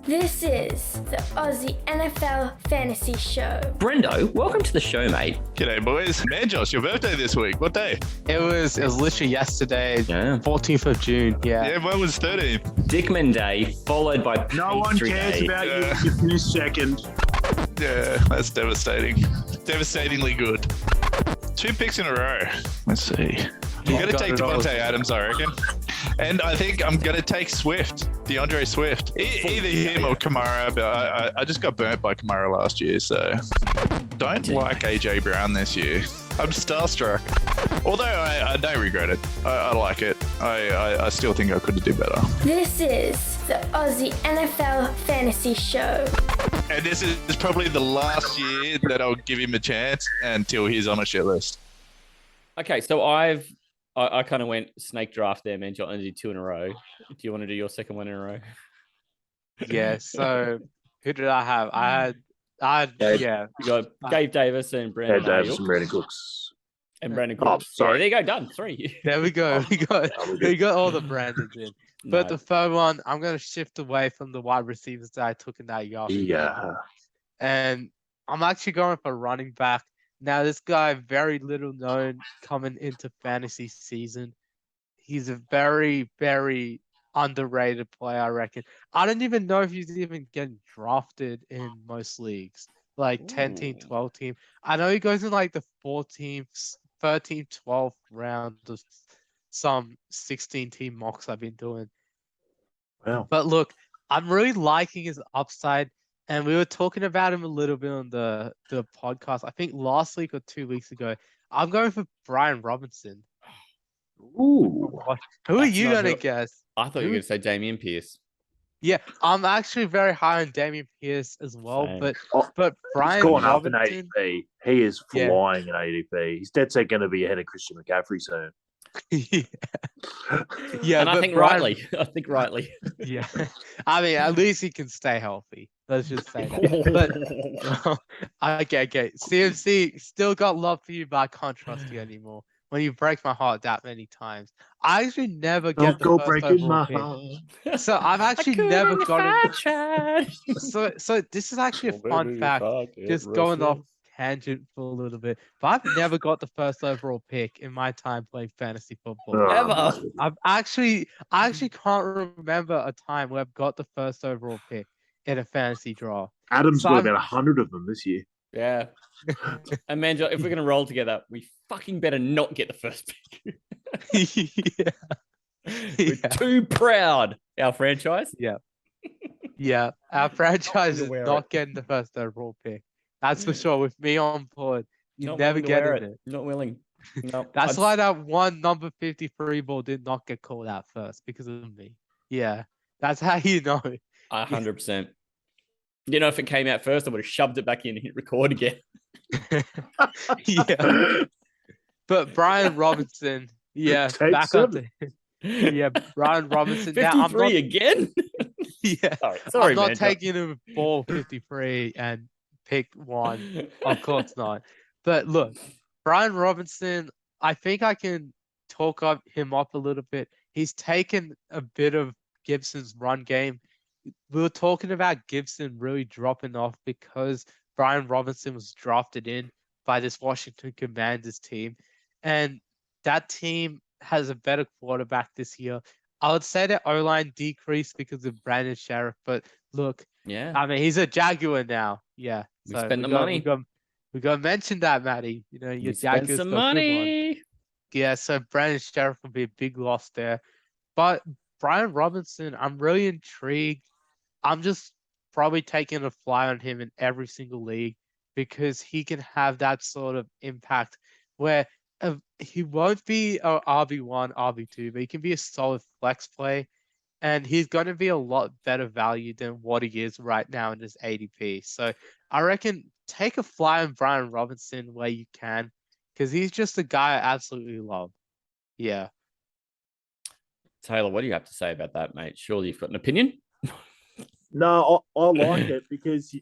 This is the Aussie NFL Fantasy Show. Brendo, welcome to the show, mate. G'day, boys. Manjot, your birthday this week. What day? It was literally yesterday, 14th of June. Yeah, mine was 13th. Dickman Day, followed by No one cares Day. about you. You finished second. Yeah, that's devastating. Devastatingly good. 2 picks in a row. Let's see. I'm going to take Devontae Adams, I reckon. And I think I'm going to take DeAndre Swift. Either him or Kamara, but I just got burnt by Kamara last year, so don't like AJ Brown this year. I'm starstruck. Although I don't regret it. I like it. I still think I could do better. This is the Aussie NFL Fantasy Show. And this is probably the last year that I'll give him a chance until he's on a shit list. Okay, so I kind of went snake draft there, man. I did 2 in a row. Do you want to do your second one in a row? Yeah. So who did I have? I had yeah. You got Gabe Davis and Brandon Davis Ayuk and Brandon Cooks. and Brandon Oh, Cooks. sorry. Yeah, there you go. Done. 3. There we go. We got all the Brandons in. But No. the third one, I'm gonna shift away from the wide receivers that I took in that draft. Yeah. And I'm actually going for running back. Now, this guy, very little known coming into fantasy season. He's a very, very underrated player, I reckon. I don't even know if he's even getting drafted in most leagues, like 10 team, Ooh. 12 team. I know he goes in like the 14th, 13th, 12th round of some 16 team mocks I've been doing. Wow. But look, I'm really liking his upside. And we were talking about him a little bit on the podcast, I think last week or 2 weeks ago. I'm going for Brian Robinson. Ooh. Who are That's you not going to who- guess? I thought you were going to say Damian Pierce. Yeah, I'm actually very high on Damian Pierce as well. Same. But Oh, but He's Brian gone up in Robinson, ADP. He is Yeah. flying in ADP. He's dead set going to be ahead of Christian McCaffrey soon. yeah, yeah, And I but think Brian, rightly. I think rightly. yeah. I mean, at least he can stay healthy. Let's just say that. But okay. CMC still got love for you, but I can't trust you anymore. When you break my heart that many times, I actually never get Don't the go first breaking my overall pick. heart. So I've actually never gotten. So So this is actually a fun fact. Just going off tangent for a little bit, but I've never got the first overall pick in my time playing fantasy football. Ever. I actually can't remember a time where I've got the first overall pick in a fantasy draw. Adam's So got I'm- about 100 of them this year. Yeah. And Manjot, if we're going to roll together, we fucking better not get the first pick. yeah. We're too proud, our franchise. Yeah, our franchise is wear not it. getting the first overall pick. That's for sure. With me on board, you Not never willing to wear get it. Not willing. No. That's why that one number 53 ball did not get called out first because of me. Yeah, that's how you know. 100%. You know, if it came out first, I would have shoved it back in and hit record again. Yeah. But Brian Robinson, yeah, Take back up 7. to yeah, Brian Robinson. 53 Now I'm not, again? yeah, Sorry, I'm not man. taking him ball 53 and pick one. Of course not. But look, Brian Robinson, I think I can talk him up a little bit. He's taken a bit of Gibson's run game. We were talking about Gibson really dropping off because Brian Robinson was drafted in by this Washington Commanders team. And that team has a better quarterback this year. I would say their O-line decreased because of Brandon Sheriff. But look, Yeah. I mean, he's a Jaguar now. Yeah. We spent the money. We got to mention that, Matty. You know, your You spent Jaguars some got good one. money. Yeah, so Brandon Sheriff will be a big loss there. But Brian Robinson, I'm really intrigued. I'm just probably taking a fly on him in every single league because he can have that sort of impact where he won't be a RB1, RB2, but he can be a solid flex play. And he's going to be a lot better value than what he is right now in his ADP. So I reckon take a fly on Brian Robinson where you can because he's just a guy I absolutely love. Yeah. Taylor, what do you have to say about that, mate? Surely you've got an opinion? No, I like it because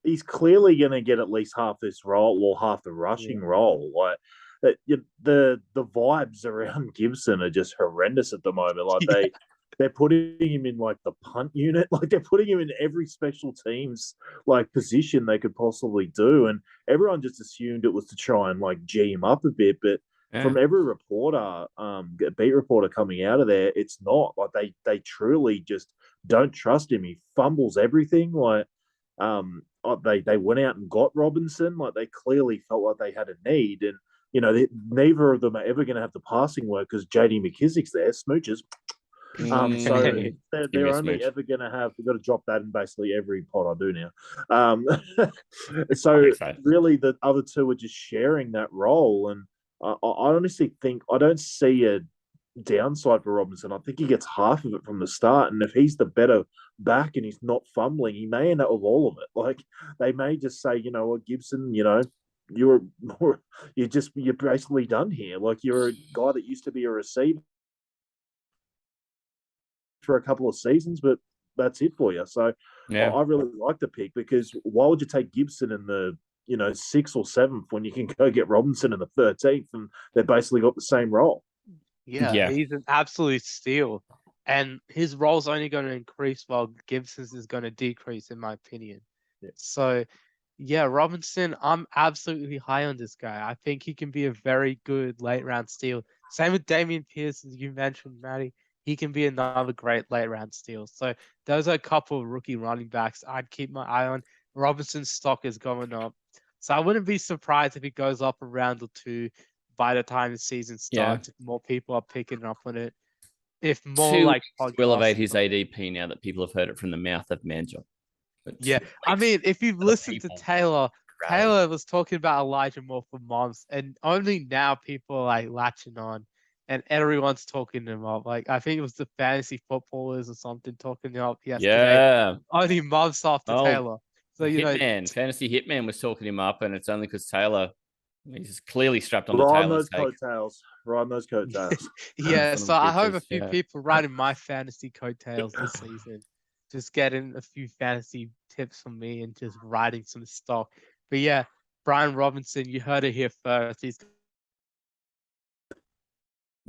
he's clearly going to get at least half this role or half the rushing role. Like the vibes around Gibson are just horrendous at the moment. Like they're putting him in like the punt unit, like they're putting him in every special teams like position they could possibly do, and everyone just assumed it was to try and like G him up a bit, but. Yeah. From every reporter, beat reporter coming out of there, it's not like they truly just don't trust him. He fumbles everything. Like they went out and got Robinson. Like they clearly felt like they had a need, and you know neither of them are ever going to have the passing work because JD McKissick's there, smooches. So they're only ever going to have. We've got to drop that in basically every pod I do now. So really, the other two are just sharing that role, and I honestly think I don't see a downside for Robinson. I think he gets half of it from the start, and if he's the better back and he's not fumbling, he may end up with all of it. Like they may just say, you know what, Gibson, you know, you're basically done here. Like you're a guy that used to be a receiver for a couple of seasons, but that's it for you. So Yeah. I really like the pick, because why would you take Gibson in the 6th or 7th when you can go get Robinson in the 13th, and they basically got the same role? Yeah, he's an absolute steal. And his role's only going to increase while Gibson's is going to decrease, in my opinion. Yeah. So, yeah, Robinson, I'm absolutely high on this guy. I think he can be a very good late round steal. Same with Damian Pierce, as you mentioned, Matty. He can be another great late round steal. So those are a couple of rookie running backs I'd keep my eye on. Robinson's stock is going up. So I wouldn't be surprised if he goes up a round or two by the time the season starts, if more people are picking up on it. If more to elevate podcasts his ADP now that people have heard it from the mouth of Manjot. Yeah, I mean, if you've listened to Taylor, Right. Taylor was talking about Elijah Moore for months, and only now people are like latching on, and everyone's talking him up. Like, I think it was the fantasy footballers or something talking him up yesterday. Yeah. Only months after Taylor. So, Fantasy Hitman was talking him up, and it's only because Taylor, he's clearly strapped on the Riding Taylor's those coattails. Riding those coattails. yeah, so I hope a few bitches, people riding my fantasy coattails this season, just getting a few fantasy tips from me and just riding some stock. But yeah, Brian Robinson, you heard it here first.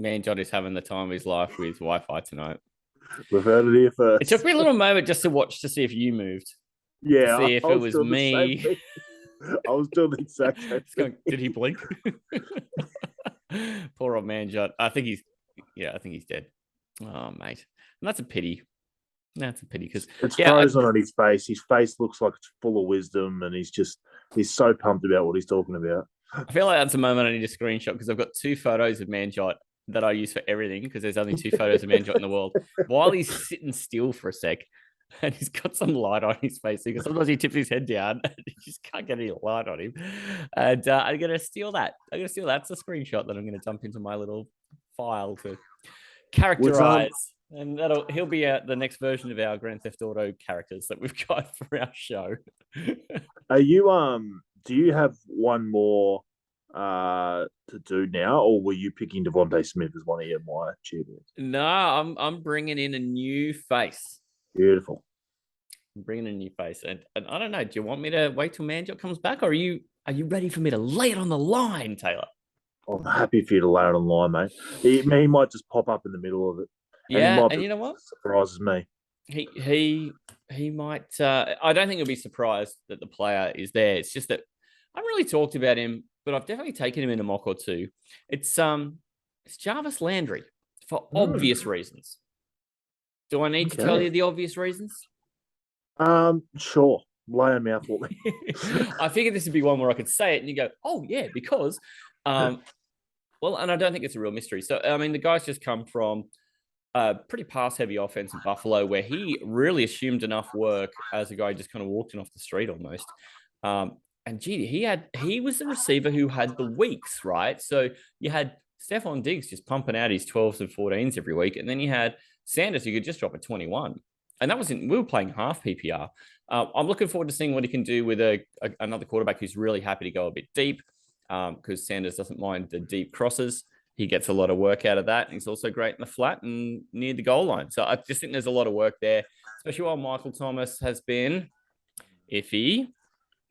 Manjot is having the time of his life with Wi-Fi tonight. We've heard it here first. It took me a little moment just to watch to see if you moved. Yeah, To see if I it was doing the same me. thing. I was doing the exact same It's going, thing. did he blink? Poor old Manjot. I think he's dead. Oh, mate. And that's a pity. That's a pity because It's frozen on his face. His face looks like it's full of wisdom, and he's so pumped about what he's talking about. I feel like that's a moment I need a screenshot because I've got 2 photos of Manjot that I use for everything because there's only 2 photos of Manjot in the world. While he's sitting still for a sec, and he's got some light on his face because sometimes he tips his head down and you just can't get any light on him. And I'm going to steal that. It's a screenshot that I'm going to dump into my little file to characterize. And he'll be the next version of our Grand Theft Auto characters that we've got for our show. Are you do you have one more to do now, or were you picking Devontae Smith as one of your my champions? No, I'm bringing in a new face. Beautiful. I'm bringing in a new face, and I don't know. Do you want me to wait till Manjot comes back, or are you ready for me to lay it on the line, Taylor? I'm happy for you to lay it on the line, mate. He might just pop up in the middle of it. And you know what? Surprises me. He might. I don't think he'll be surprised that the player is there. It's just that I haven't really talked about him, but I've definitely taken him in a mock or two. It's Jarvis Landry for obvious reasons. Do I need to tell you the obvious reasons? Sure. Lay them out for me. I figured this would be one where I could say it and you go, oh yeah, because and I don't think it's a real mystery. So I mean, the guy's just come from a pretty pass-heavy offense in Buffalo, where he really assumed enough work as a guy who just kind of walked in off the street almost. And gee, he was the receiver who had the weeks, right? So you had Stephon Diggs just pumping out his 12s and 14s every week, and then you had Sanders who could just drop a 21. And that was we were playing half PPR. I'm looking forward to seeing what he can do with another quarterback who's really happy to go a bit deep, because Sanders doesn't mind the deep crosses. He gets a lot of work out of that. And he's also great in the flat and near the goal line. So I just think there's a lot of work there, especially while Michael Thomas has been iffy.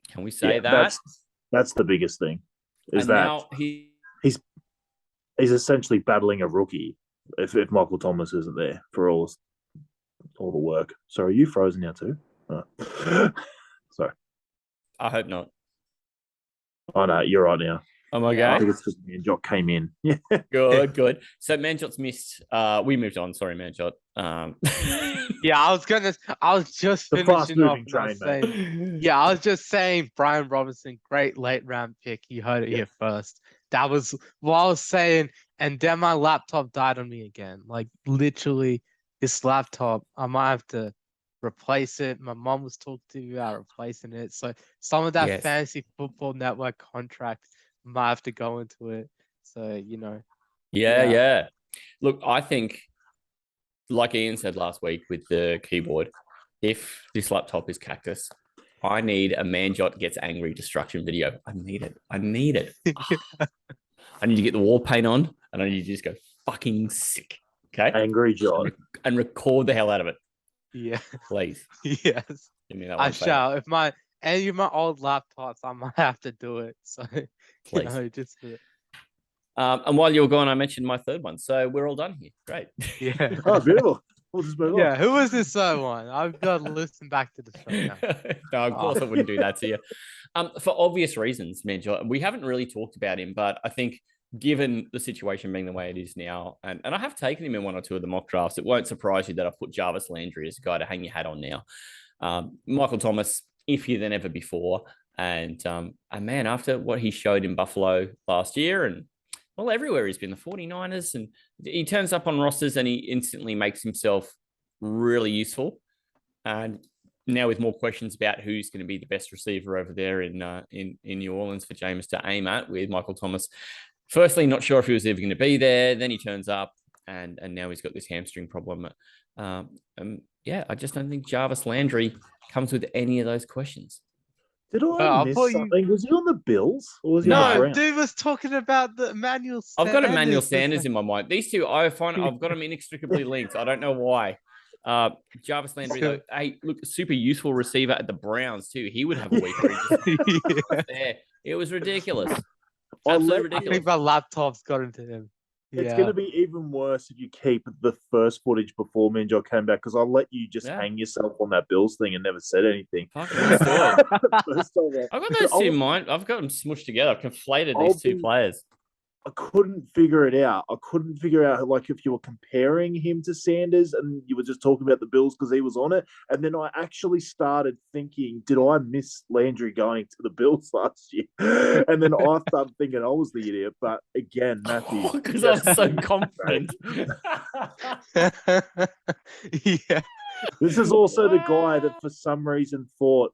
Can we say that? That's the biggest thing. Is and that now he's essentially battling a rookie if Michael Thomas isn't there for all the work. So are you frozen now too? Oh. Sorry. I hope not. Oh no, you're right now. Oh my I God. think it's because Manjot came in. Good. So Manjot's missed. We moved on. Sorry, Manjot. Yeah, I was just The finishing off. fast-moving train, mate. Yeah, I was just saying, Brian Robinson, great late round pick. You heard it here first. That was what I was saying, and then my laptop died on me again. Like literally, this laptop, I might have to replace it. My mom was talking to me about replacing it. So some of that fantasy football network contract might have to go into it. So, Yeah. Look, I think, like Ian said last week with the keyboard, if this laptop is cactus, I need a Manjot gets angry destruction video. I need it. I need to get the wall paint on, and I need to just go fucking sick. Okay. Angry John. And record the hell out of it. Yeah. Please Yes. give me that I one. favor. shall. If any of my old laptops, I might have to do it. So, Please. just for, And while you were gone, I mentioned my third one. So we're all done here. Great. yeah. Oh, beautiful. We'll just move Yeah, on. who was this third one? I've got to listen back to the show now. No, of course I wouldn't do that to you. For obvious reasons, Manjot, we haven't really talked about him, but I think given the situation being the way it is now, and I have taken him in one or two of the mock drafts, it won't surprise you that I've put Jarvis Landry as a guy to hang your hat on now. Michael Thomas, iffier than ever before. And man, after what he showed in Buffalo last year and well, everywhere he's been, the 49ers, and he turns up on rosters and he instantly makes himself really useful. And now with more questions about who's going to be the best receiver over there in New Orleans for James to aim at with Michael Thomas. Firstly, not sure if he was ever going to be there. Then he turns up and now he's got this hamstring problem. Yeah, I just don't think Jarvis Landry comes with any of those questions. Did I miss something? Was he on the Bills or was he on the No, Browns? dude was talking about the Emmanuel Sanders. I've got Emmanuel Sanders in my mind. These two, I've got them inextricably linked. I don't know why. Jarvis Landry, though, hey, look, super useful receiver at the Browns too. He would have a week where he just there. It was ridiculous. Absolutely I ridiculous. think my laptop's got into him. It's going to be even worse if you keep the first footage before Manjot came back because I'll let you just hang yourself on that Bills thing and never said anything. Let's do it. I've got those two in mind. I've got them smushed together. I've conflated these two players. I couldn't figure it out. I couldn't figure out like if you were comparing him to Sanders and you were just talking about the Bills because he was on it. And then I actually started thinking, did I miss Landry going to the Bills last year? And then I started thinking I was the idiot. But again, Matthew. Because I was so confident. Yeah. This is also the guy that for some reason thought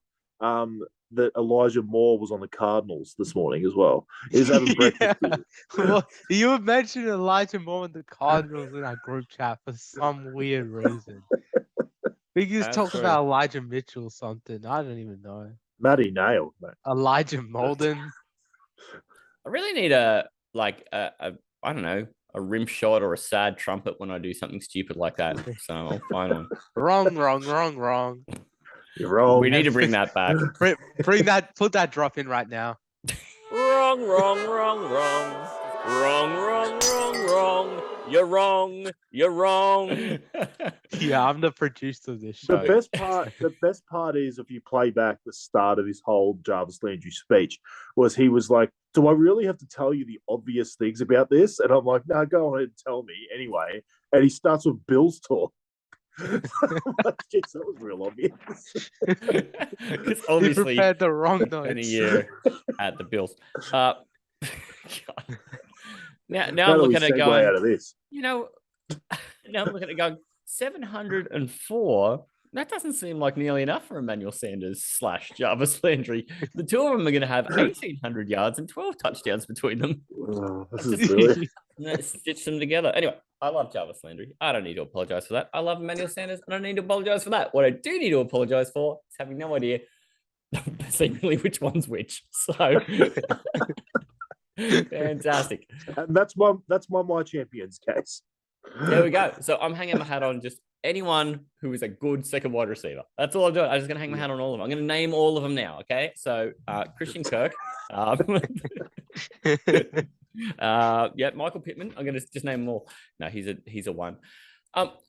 that Elijah Moore was on the Cardinals this morning as well. He was having breakfast. Well, you were mentioning Elijah Moore and the Cardinals in our group chat for some weird reason. We just talked about Elijah Mitchell or something. I don't even know. Matty nailed, mate. Elijah Molden. I really need a I don't know, a rim shot or a sad trumpet when I do something stupid like that. So I'll find one. Wrong. You're wrong. We need to bring that back. Bring that. Put that drop in right now. Wrong. You're wrong. Yeah, I'm the producer of this show. The best part is if you play back the start of his whole Jarvis Landry speech, was he was like, "Do I really have to tell you the obvious things about this?" And I'm like, "No, go ahead and tell me anyway." And he starts with Bills talk. Jeez, that was real obvious. Because obviously, you prepared the wrong notes. In a year at the Bills. Now I'm looking at going. Out of this. Now I'm looking at going 704. That doesn't seem like nearly enough for Emmanuel Sanders / Jarvis Landry. The two of them are going to have 1,800 yards and 12 touchdowns between them. Oh, this is really... Let's stitch them together. Anyway, I love Jarvis Landry. I don't need to apologize for that. I love Emmanuel Sanders. I don't need to apologize for that. What I do need to apologize for is having no idea seemingly which one's which. So fantastic. And that's my champions case. There we go. So I'm hanging my hat on just anyone who is a good second wide receiver. That's all I'm doing. I'm just going to hang my hat on all of them. I'm going to name all of them now. Okay. So Christian Kirk. Michael Pittman. I'm going to just name them all. No, he's a one.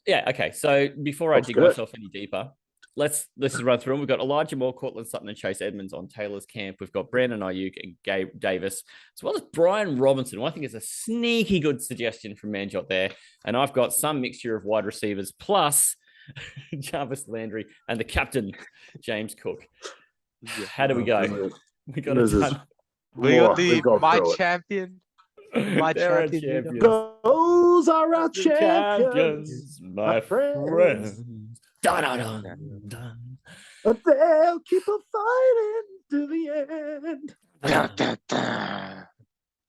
Yeah. Okay. So before I dig myself any deeper, let's just run through them. We've got Elijah Moore, Cortland Sutton, and Chase Edmonds on Taylor's camp. We've got Brandon Ayuk and Gabe Davis, as well as Brian Robinson, who I think is a sneaky good suggestion from Manjot there. And I've got some mixture of wide receivers plus Jarvis Landry and the captain, James Cook. How do we go? We got it done. We got my champion. My champion. Those are our champions, my friends. Dun, dun, dun. But they'll keep on fighting to the end.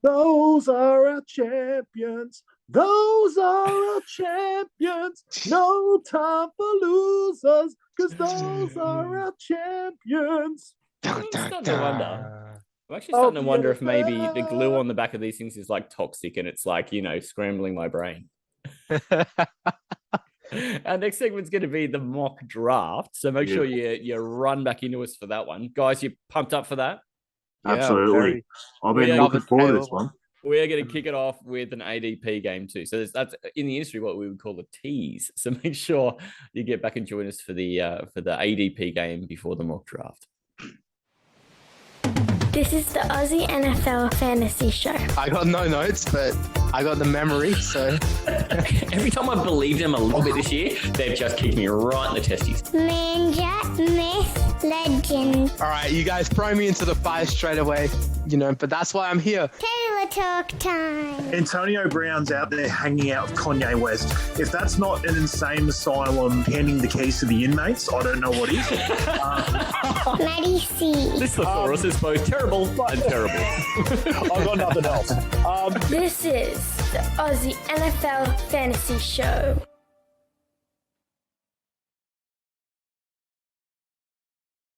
Those are our champions. Those are our champions. No time for losers, because those are our champions. I'm starting to wonder. I'm actually starting to wonder if maybe the glue on the back of these things is like toxic and it's like, scrambling my brain. Our next segment's going to be the mock draft. So make sure you run back into us for that one. Guys, you pumped up for that? Absolutely. I've been Yeah, looking forward to this one. We're going to kick it off with an ADP game too. So that's in the industry what we would call a tease. So make sure you get back and join us for the ADP game before the mock draft. This is the Aussie NFL Fantasy Show. I got no notes, but I got the memory, so. Every time I believed them a little bit this year, they've just kicked me right in the testes. Manjot, myth, legend. All right, you guys throw me into the fire straight away, but that's why I'm here. Taylor talk time. Antonio Brown's out there hanging out with Kanye West. If that's not an insane asylum handing the keys to the inmates, I don't know what is. Maddie C. This thesaurus is both terrible and terrible. I've got nothing else. This is the Aussie NFL Fantasy Show.